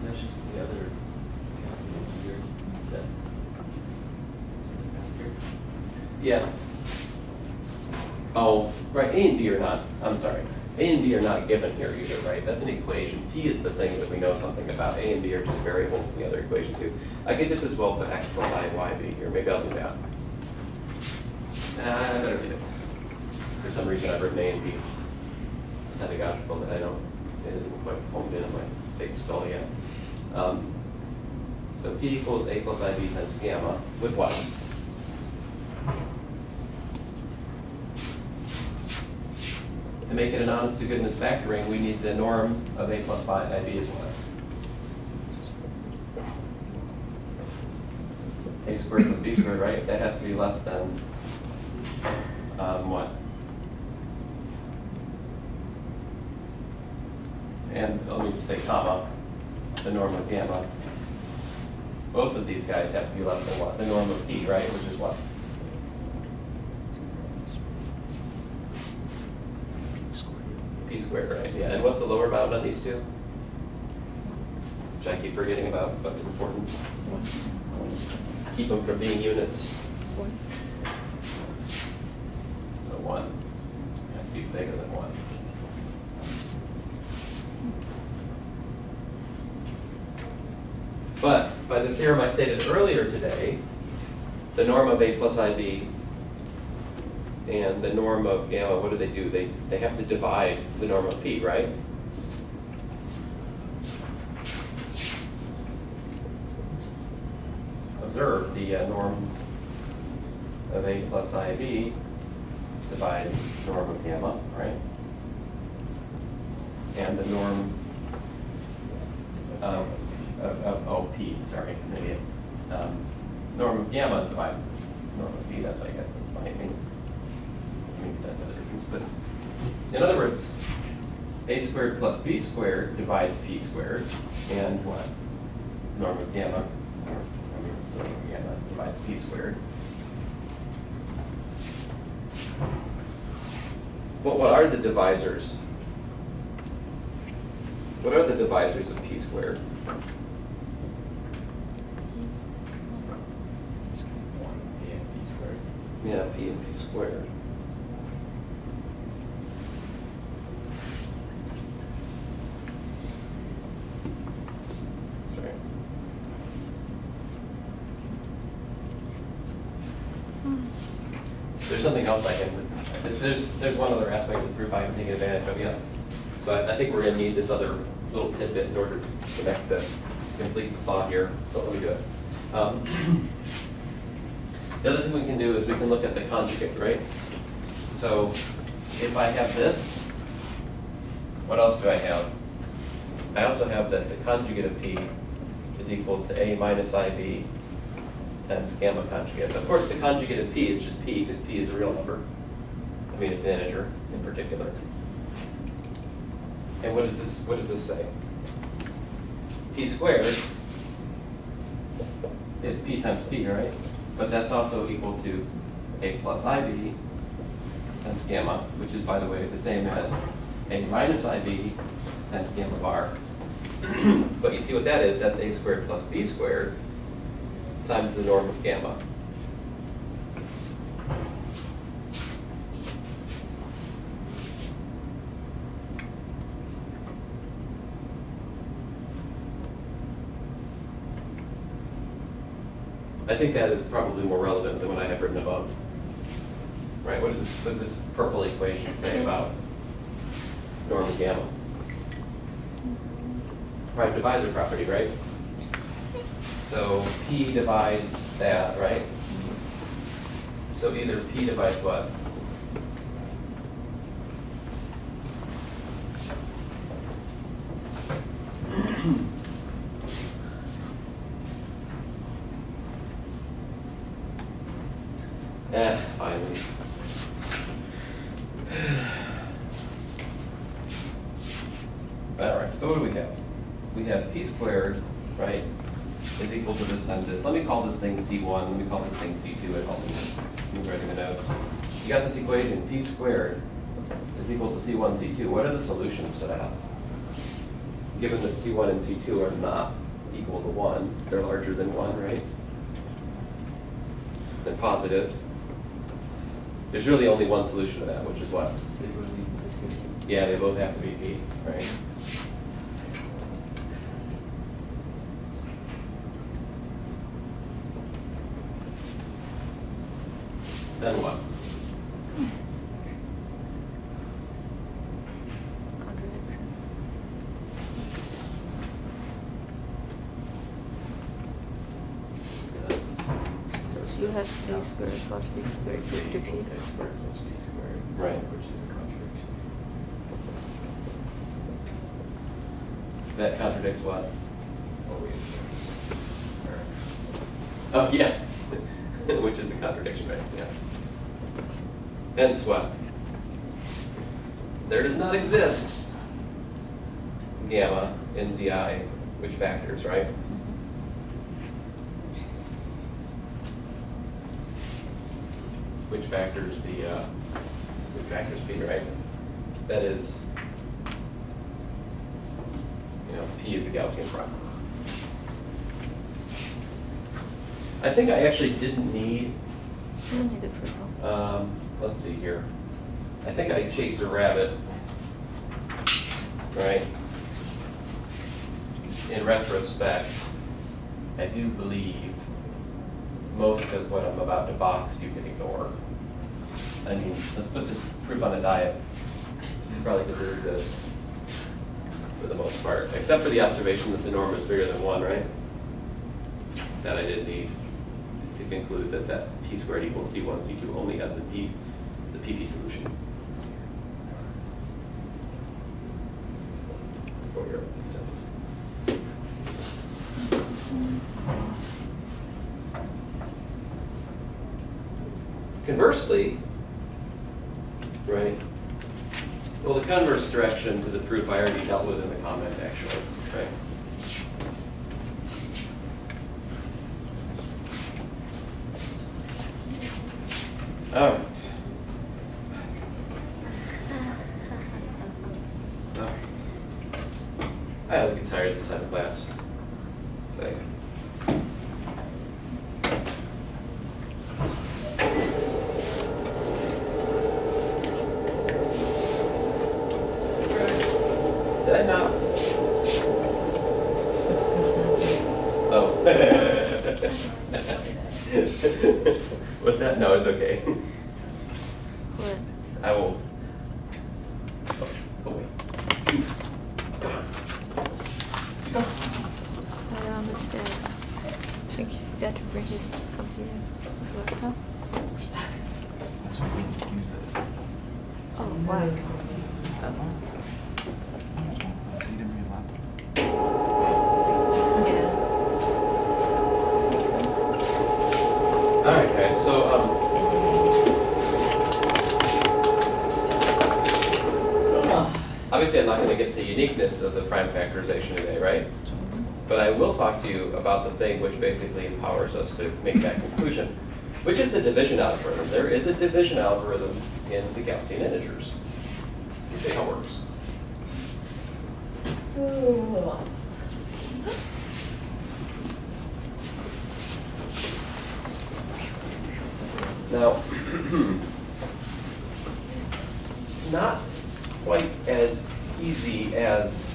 That's just the other Gaussian here. Yeah. Oh, right, A and B are not. I'm sorry. A and B are not given here either, right? That's an equation. P is the thing that we know something about. A and B are just variables in the other equation too. I could just as well put x plus I and y b here. Maybe I'll do that. Nah, I better read it. For some reason I've written A and B pedagogical, but I don't, it isn't quite honed in on my big skull yet. So P equals A plus IB times gamma with what? To make it an honest to goodness factoring, we need the norm of A plus IB is what? A squared plus B squared, right? That has to be less than what? And let me just say comma, the norm of gamma. Both of these guys have to be less than what? The norm of P, right? Which is what? P squared, right? Yeah, and what's the lower bound on these two? Which I keep forgetting about, but is important. Keep them from being units. So 1 has to be bigger than 1. But by the theorem I stated earlier today, the norm of A plus IB and the norm of gamma, what do? They have to divide the norm of P, right? Observe the norm of A plus IB divides norm of gamma, right? And the norm of P, sorry, an idiot. Norm of gamma divides norm of P, that's why I guess that's fine. I mean, besides other reasons, but in other words, A squared plus B squared divides P squared, and what? Norm of gamma, it's the norm of gamma divides P squared. What are the divisors? What are the divisors of P squared? 1 P and P squared. Yeah, P and P squared. Sorry. There's something else I can, there's one other aspect of the proof I can take advantage of, yeah. So I think we're going to need this other little tidbit in order to connect the, complete the thought here, so let me do it. The other thing we can do is we can look at the conjugate, right? So if I have this, what else do I have? I also have that the conjugate of P is equal to A minus IB times gamma conjugate. Of course, the conjugate of P is just P, because P is a real number. I mean, it's an integer in particular. And what does this say? P squared is P times P, right? But that's also equal to A plus IB times gamma, which is, by the way, the same as A minus IB times gamma bar. But you see what that is? That's A squared plus B squared times the norm of gamma. I think that is probably more relevant than what I have written above. Right? What does this purple equation say about norm of gamma? Prime divisor property, right? So P divides that, right? So either P divides what? Fine. All right, so what do we have? We have P squared, right, is equal to this times this. Let me call this thing C1, let me call this thing C2 at home. I'm writing the notes. You got this equation, P squared is equal to C1, C2. What are the solutions to that? Given that C1 and C2 are not equal to 1, they're larger than 1, right? They're positive. There's really only one solution to that, which is what? Yeah, they both have to be p, right? Then what? Contradiction. So you have a squared plus b squared equals to p. A squared plus b squared. Right. Which is a contradiction. That contradicts what? What we assumed. Oh, yeah. Which is a contradiction, right? Yeah. Hence what? There does not exist gamma in zi, which factors, right? Which factors which factors p, right? That is, p is a Gaussian prime. I think I actually didn't need, You don't need it for now. let's see here. I think I chased a rabbit, right? In retrospect, I do believe most of what I'm about to box you can ignore. I mean, let's put this proof on a diet. You probably could lose this for the most part, except for the observation that the norm is bigger than 1, right? That I did need to conclude that that p squared equals c1, c2 only has the pp solution. For your accept. Conversely, right? Well, the converse direction to the proof I already dealt with in the comment, actually, right? All right. All right. I always get tired this time of class. Like, did I not? Oh. What's that? No, it's okay. What? I will. Oh, go away. I don't understand. I think he forgot to bring his computer. So, no? That's why we didn't use that. Oh, why? So you didn't bring his laptop? Yeah. I think so. All right, guys. So obviously, I'm not going to get the uniqueness of the prime factorization today, right? But I will talk to you about the thing which basically empowers us to make that conclusion, which is the division algorithm. There is a division algorithm in the Gaussian integers. Let me show you how it works. Now, not quite as easy as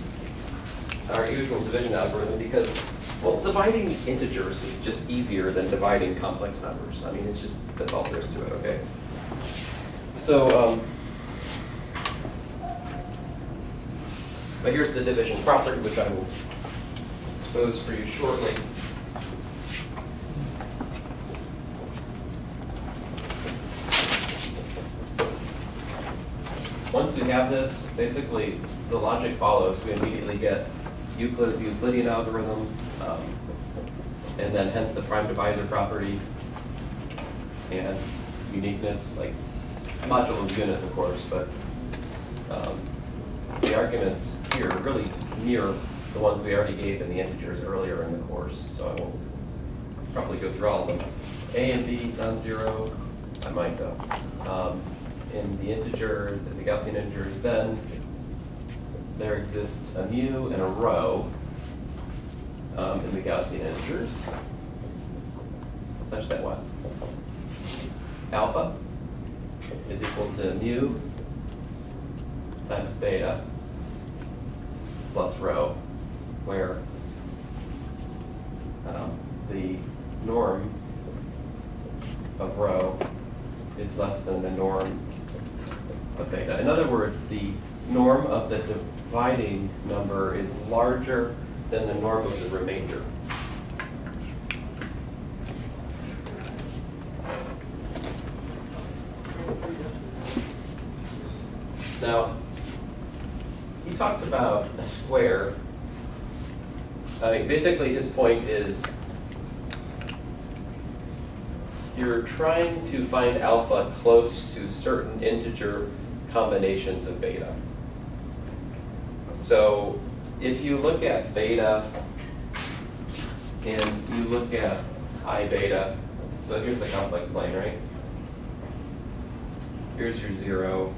our usual division algorithm because, well, dividing integers is just easier than dividing complex numbers. I mean, it's just, that's all there is to it, okay? So, but here's the division property, which I will expose for you shortly. Once we have this, basically the logic follows. We immediately get Euclidean algorithm, and then hence the prime divisor property and uniqueness, like modulo unus, of course, but the arguments here really mirror the ones we already gave in the integers earlier in the course, so I won't probably go through all of them. A and B, non-zero, I might though. In the integer, the Gaussian integers, then there exists a mu and a rho in the Gaussian integers, such that what? Alpha is equal to mu times beta plus rho, where the norm of rho is less than the norm of beta. In other words, the norm of the dividing number is larger than the norm of the remainder. Now, he talks about a square. I mean, basically his point is you're trying to find alpha close to certain integer combinations of beta. So if you look at beta and you look at I beta, so here's the complex plane, right? Here's your 0.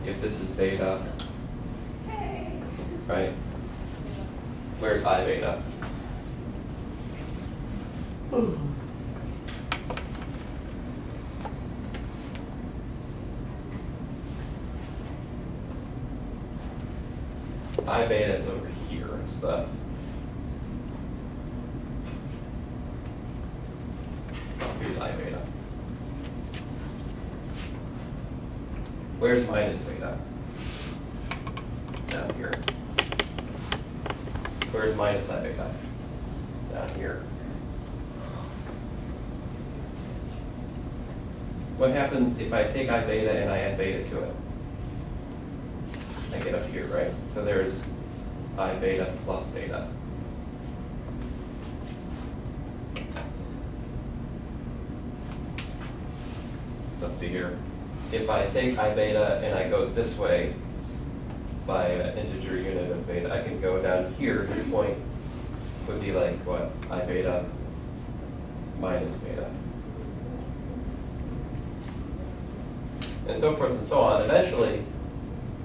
If this is beta, right? Where's I beta? I beta is over here. It's the here's I beta. Where's minus beta? Down here. Where's minus I beta? It's down here. What happens if I take I beta and I add beta to it? I get up here, right? So there's I beta plus beta. Let's see here. If I take I beta and I go this way by an integer unit of beta, I can go down here. This point would be like what? I beta minus beta. And so forth and so on. Eventually,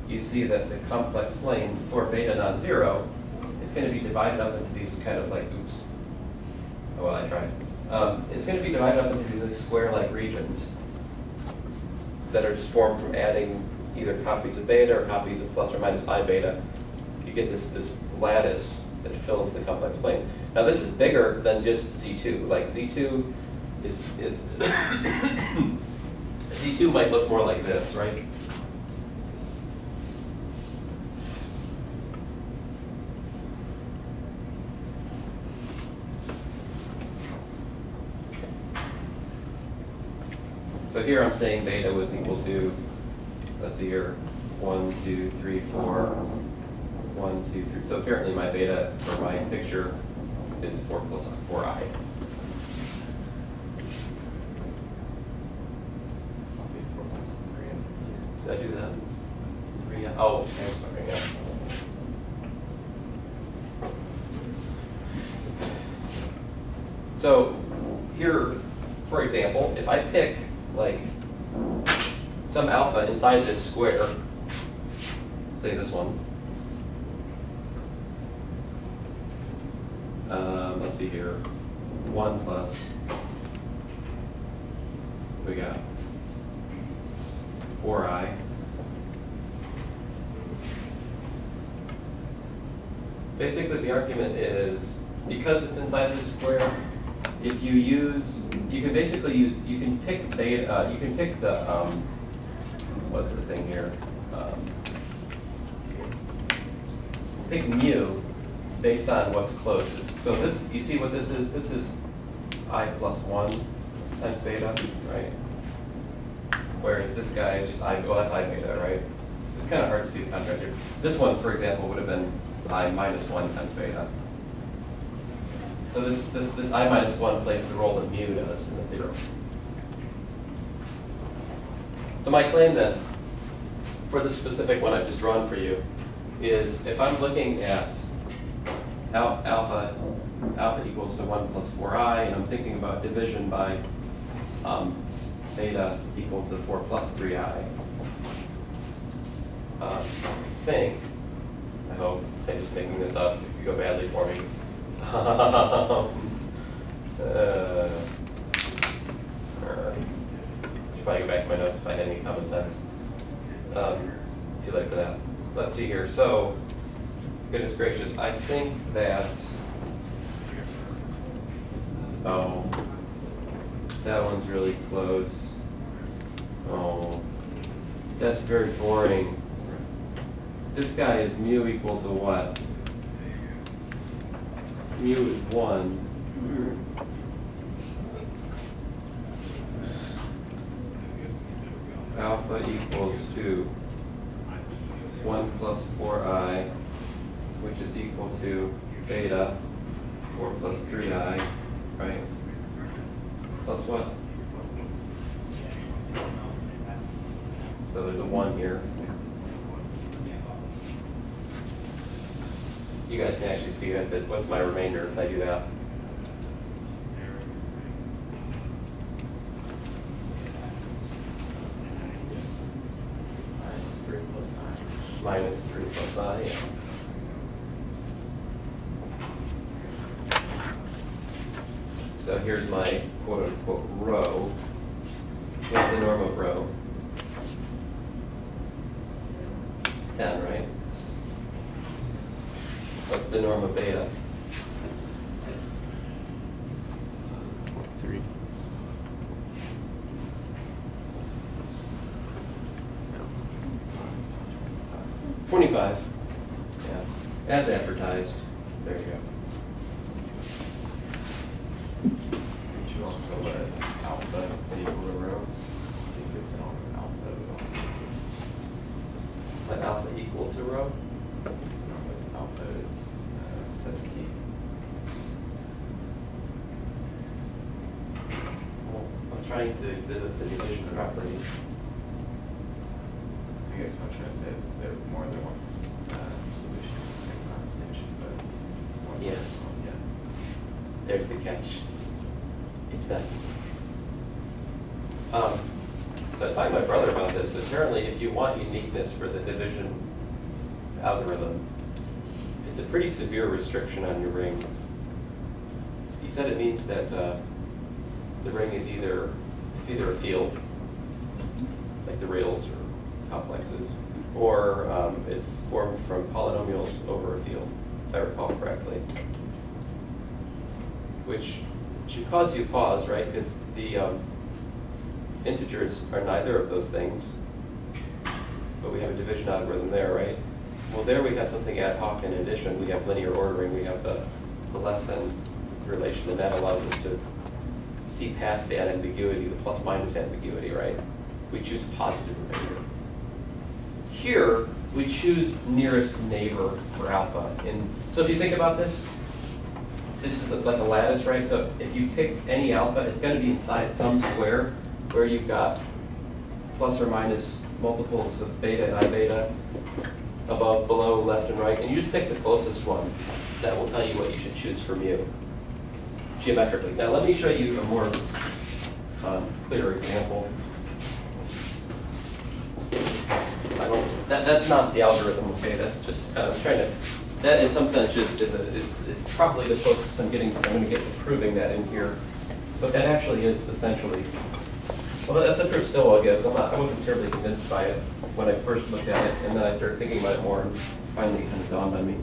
you see that the complex plane for beta non-zero is going to be divided up into these kind of like, oops. Oh, well, I tried. It's going to be divided up into these square-like regions that are just formed from adding either copies of beta or copies of plus or minus I beta. You get this lattice that fills the complex plane. Now this is bigger than just Z2. Like Z2 is Z2 might look more like this, right? So here I'm saying beta was equal to, let's see here, 1, 2, 3, 4, 1, 2, 3. So apparently my beta for my picture is 4 plus 4i. Did I do that? 3i? Oh, I'm sorry, yeah. So here, for example, if I pick like some alpha inside this square, say this one. Let's see here, 1 plus, we got 4i. Basically the argument is, because it's inside this square, if you use, you can basically use, you can pick beta, you can pick the, what's the thing here? Pick mu based on what's closest. So this, you see what this is? This is I plus 1 times beta, right? Whereas this guy is just I, well, that's I beta, right? It's kind of hard to see the contrast here. This one, for example, would have been I minus 1 times beta. So this I minus 1 plays the role that mu does in the theorem. So my claim then, for this specific one I've just drawn for you, is if I'm looking at alpha equals to 1 plus 4i, and I'm thinking about division by beta equals to 4 plus 3i, I think, I hope, I'm just making this up, if you go badly for me. Should probably go back to my notes if I had any common sense. See, late for that. Let's see here. So, goodness gracious, I think that, oh, that one's really close. Oh, that's very boring. This guy is mu equal to what? Mu is 1. Alpha equals to 1 plus 4i, which is equal to beta, 4 plus 3i, right? Plus what? So there's a 1 here. You guys can actually see that. What's my remainder if I do that? Minus 3 plus I. Minus 3 plus I, yeah. So here's my quote-unquote rho. What's the norm of rho? 10, right? What's the norm of beta? 3. 25. Yeah, as advertised. There you go. Would you also let alpha equal to rho? Because alpha would also Let alpha equal to rho. so alpha is 17. Well, I'm trying to exhibit the division property. I guess what I'm trying to say is there are more than one solution, like not solution, but more than Yes. one, yeah. There's the catch. It's not. So I was talking to my brother about this. Apparently, if you want uniqueness for the division algorithm, it's a pretty severe restriction on your ring. He said it means that the ring is either a field, like the reals or complexes, or it's formed from polynomials over a field, if I recall correctly. Which should cause you pause, right? Because the integers are neither of those things, but we have a division algorithm there, right? Well, there we have something ad hoc in addition. We have linear ordering. We have the less than relation, and that allows us to see past that ambiguity, the plus minus ambiguity, right? We choose a positive remainder. Here, we choose nearest neighbor for alpha. And so if you think about this, this is like a lattice, right? So if you pick any alpha, it's going to be inside some square where you've got plus or minus multiples of beta and I beta, above, below, left, and right. And you just pick the closest one. That will tell you what you should choose for mu, geometrically. Now let me show you a more clear example. That's not the algorithm, okay? That's just kind of trying to, that in some sense is probably the closest I'm going to get to proving that in here. But that actually is essentially, well, that's the proof Stillwell gives. I wasn't terribly convinced by it when I first looked at it, and then I started thinking about it more, and finally it kind of dawned on me.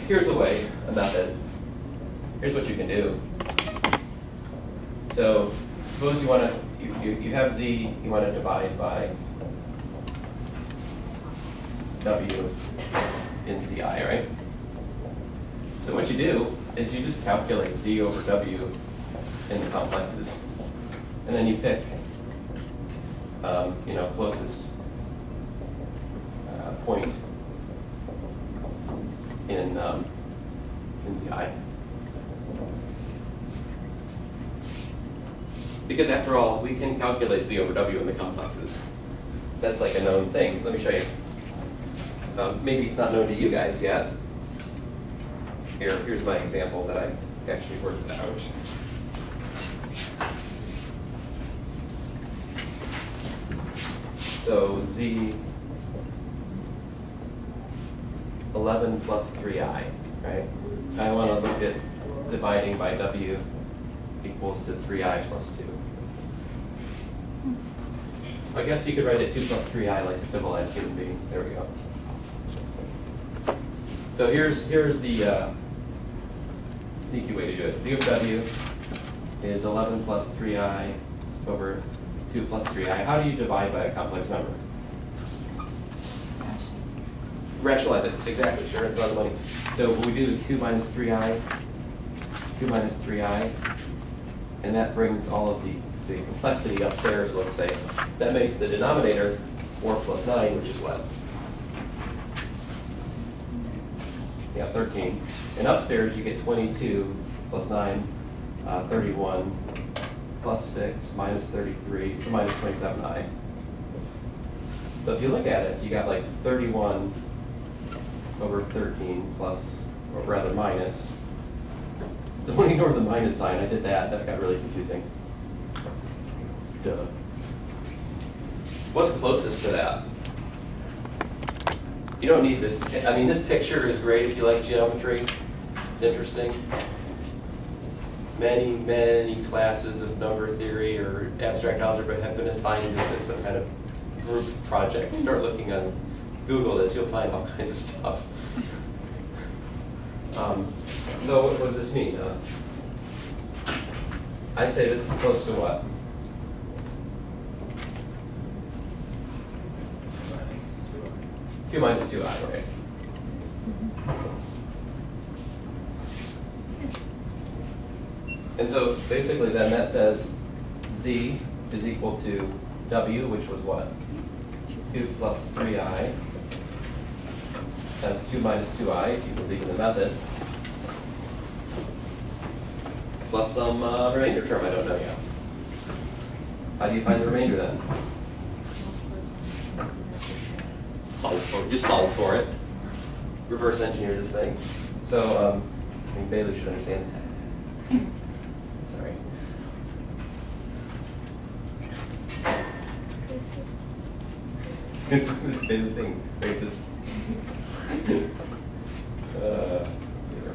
Here's a way, a method. Here's what you can do. So suppose you want to, you have z, you want to divide by w in zi, right? So what you do is you just calculate z over w in the complexes, and then you pick, closest point in zi. Because after all, we can calculate z over w in the complexes. That's like a known thing. Let me show you. Maybe it's not known to you guys yet. Here's my example that I actually worked out. So z 11 plus 3i, right? I want to look at dividing by w equals to 3i plus 2. I guess you could write it 2 plus 3i like a civilized human being. There we go. So here's the sneaky way to do it. Z of w is 11 plus 3i over 2 plus 3i. How do you divide by a complex number? Rationalize it. Exactly. Sure, it's a lot of money. So we do 2 minus 3i, 2 minus 3i, and that brings all of the complexity upstairs, let's say. That makes the denominator 4 plus 9, which is what? Yeah, 13. And upstairs you get 22 plus 9, 31, plus 6, minus 33, so minus 27i. So if you look at it, you got like 31 over 13 plus, or rather minus. Don't ignore the minus sign, I did that, that got really confusing. Duh. What's closest to that? You don't need this. I mean, this picture is great if you like geometry. It's interesting. Many, many classes of number theory or abstract algebra have been assigned this as some kind of group project. Start looking on Google this, you'll find all kinds of stuff. So what does this mean? I'd say this is close to what? Minus 2i. 2 minus 2i, okay. And so basically then that says z is equal to w, which was what? 2 plus 3i times 2 minus 2i, if you believe in the method, plus some remainder term I don't know yet. How do you find the remainder then? Just solve for it. Reverse engineer this thing. So I think Bailey should understand. Sorry. Bailey's saying racist.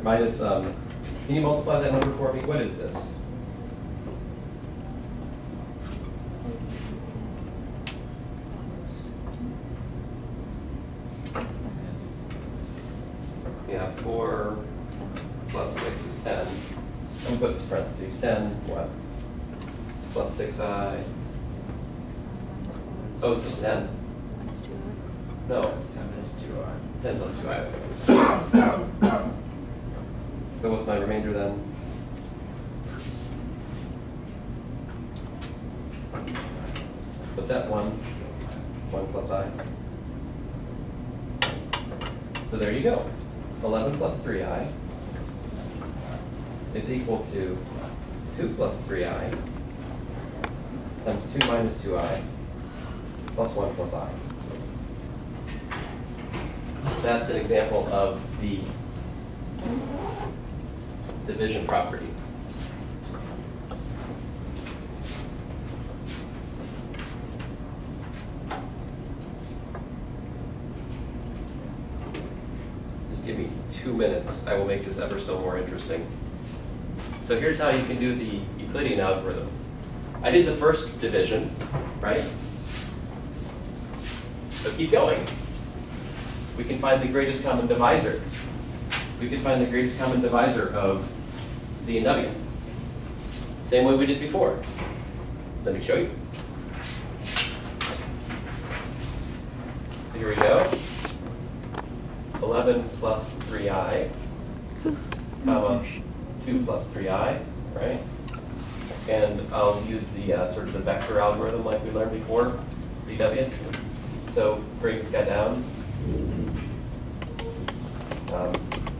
Minus, can you multiply that number for me? What is this? Yeah, 4 plus 6 is 10. I'm going to put this parentheses. 10, what? Plus 6i. Oh, it's just 10? No, It's 10 minus 2i. 10 plus 2i. So what's my remainder then? What's that? 1 plus I. So there you go. 11 plus 3i is equal to 2 plus 3i times 2 minus 2i plus 1 plus I. That's an example of the division property. Just give me 2 minutes. I will make this ever so more interesting. So here's how you can do the Euclidean algorithm. I did the first division, right? So keep going. We can find the greatest common divisor. We can find the greatest common divisor of z and w. Same way we did before. Let me show you. So here we go. 11 plus 3i, comma 2 plus 3i, right? And I'll use the sort of the vector algorithm like we learned before, zw. So bring this guy down.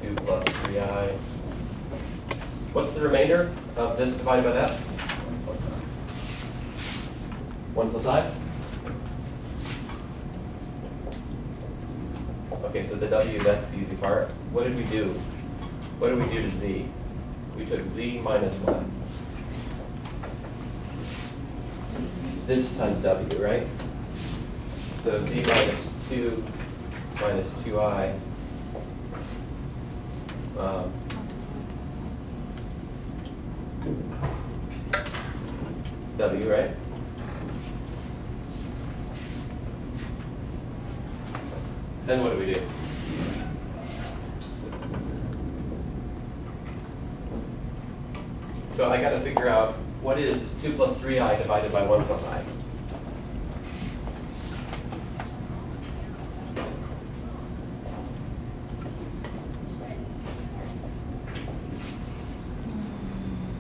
2 plus 3i. What's the remainder of this divided by that? 1 plus I. 1 plus I? Okay, so the w, that's the easy part. What did we do? What did we do to z? We took z minus 1. This times w, right? So z minus 2 minus 2i. W, right? Then what do we do? So I got to figure out what is 2 plus 3i divided by 1 plus I.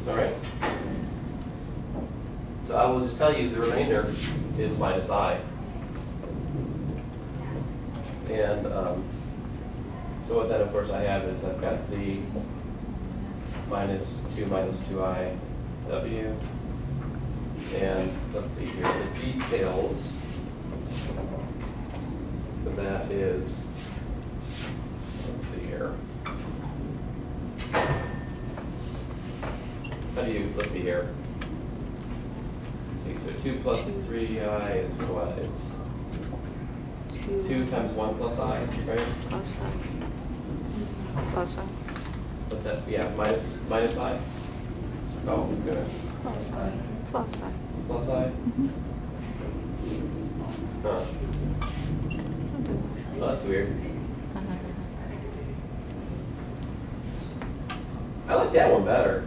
All right. So I will just tell you the remainder is minus I. And so what then, of course, I have is I've got z minus 2i w. And let's see here, the details of that is, let's see here. How do you, let's see here. Let's see, so 2 plus 3i is what? It's 2 times 1 plus I, right? Plus I. Plus I. What's that? Yeah, minus I? Oh, good. Plus I. Plus I. Plus I? Huh. Oh, that's weird. I like that one better.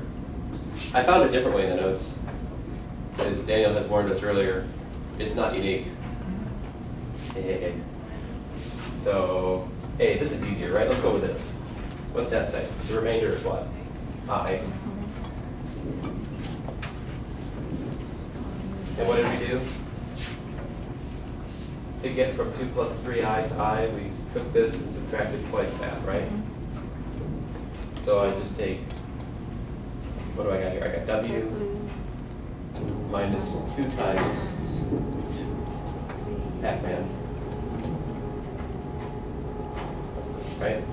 I found it differently in the notes. As Daniel has warned us earlier, it's not unique. So, hey, this is easier, right? Let's go with this. What's that say? The remainder is what? I. And what did we do? To get from 2 plus 3i to I, we took this and subtracted twice that, right? So I just take, what do I got here? I got w minus 2 times Pac-Man. Right?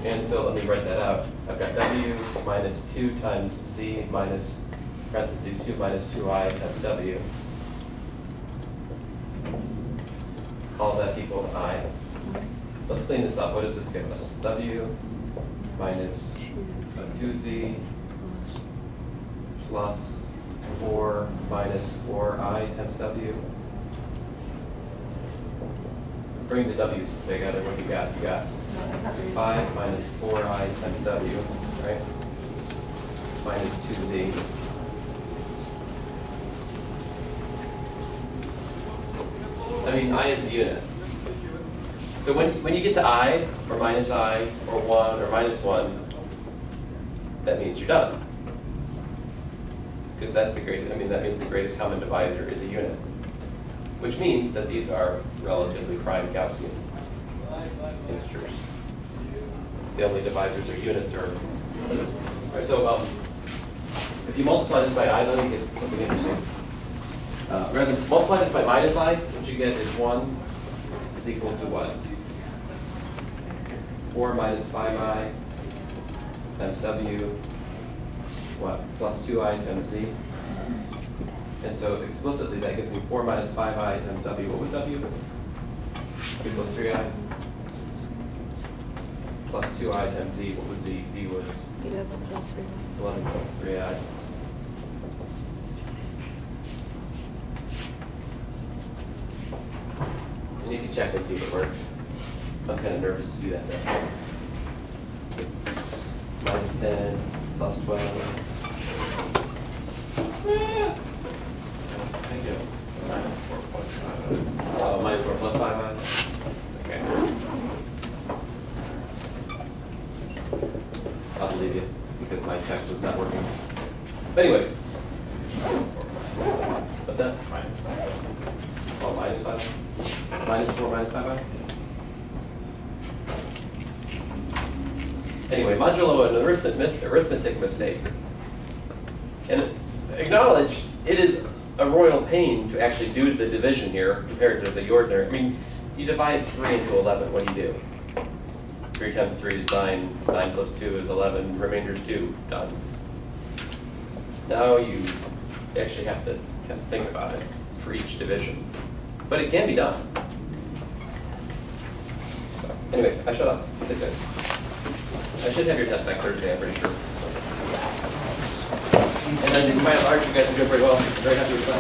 And so let me write that out. I've got w minus 2 times z minus parentheses 2 minus 2i times w. All of that's equal to I. Let's clean this up. What does this give us? W minus 2z plus 4 minus 4i times w. Bring the w's together. What do you got? You got 5 minus 4i times w, right? Minus 2z. I mean, I is a unit. So when you get to I, or minus I, or 1, or minus 1, that means you're done. Because that's the greatest, I mean, that means the greatest common divisor is a unit. Which means that these are relatively prime Gaussian integers. The only divisors are units or others. All right, so if you multiply this by I, let me get something interesting. Rather than multiply this by minus I, what you get is 1 is equal to what? 4 minus 5i times w, what? Plus 2i times z. And so explicitly that gives me 4 minus 5i times w. What was w? 2 plus 3i. Plus 2i times z. What was z? Z was 11 plus 3. 11 plus 3i. And you can check and see if it works. I'm kind of nervous to do that though. Minus 10 plus 12. I think it's minus 4 plus 5. Oh, minus 4 plus 5i? Okay. I'll believe you, because my check was not working. But anyway, what's that? Minus 5. Oh, minus 5? Minus 4 minus 5i? Anyway, modulo an arithmetic mistake. And acknowledge it is a royal pain to actually do the division here compared to the ordinary. I mean, you divide 3 into 11, what do you do? 3 times 3 is 9, 9 plus 2 is 11, remainder is 2, done. Now you actually have to kind of think about it for each division. But it can be done. So, anyway, I shut up. Thanks, guys. I should have your test back Thursday, I'm pretty sure. And then by and large, you guys are doing pretty well. I'm very happy with that.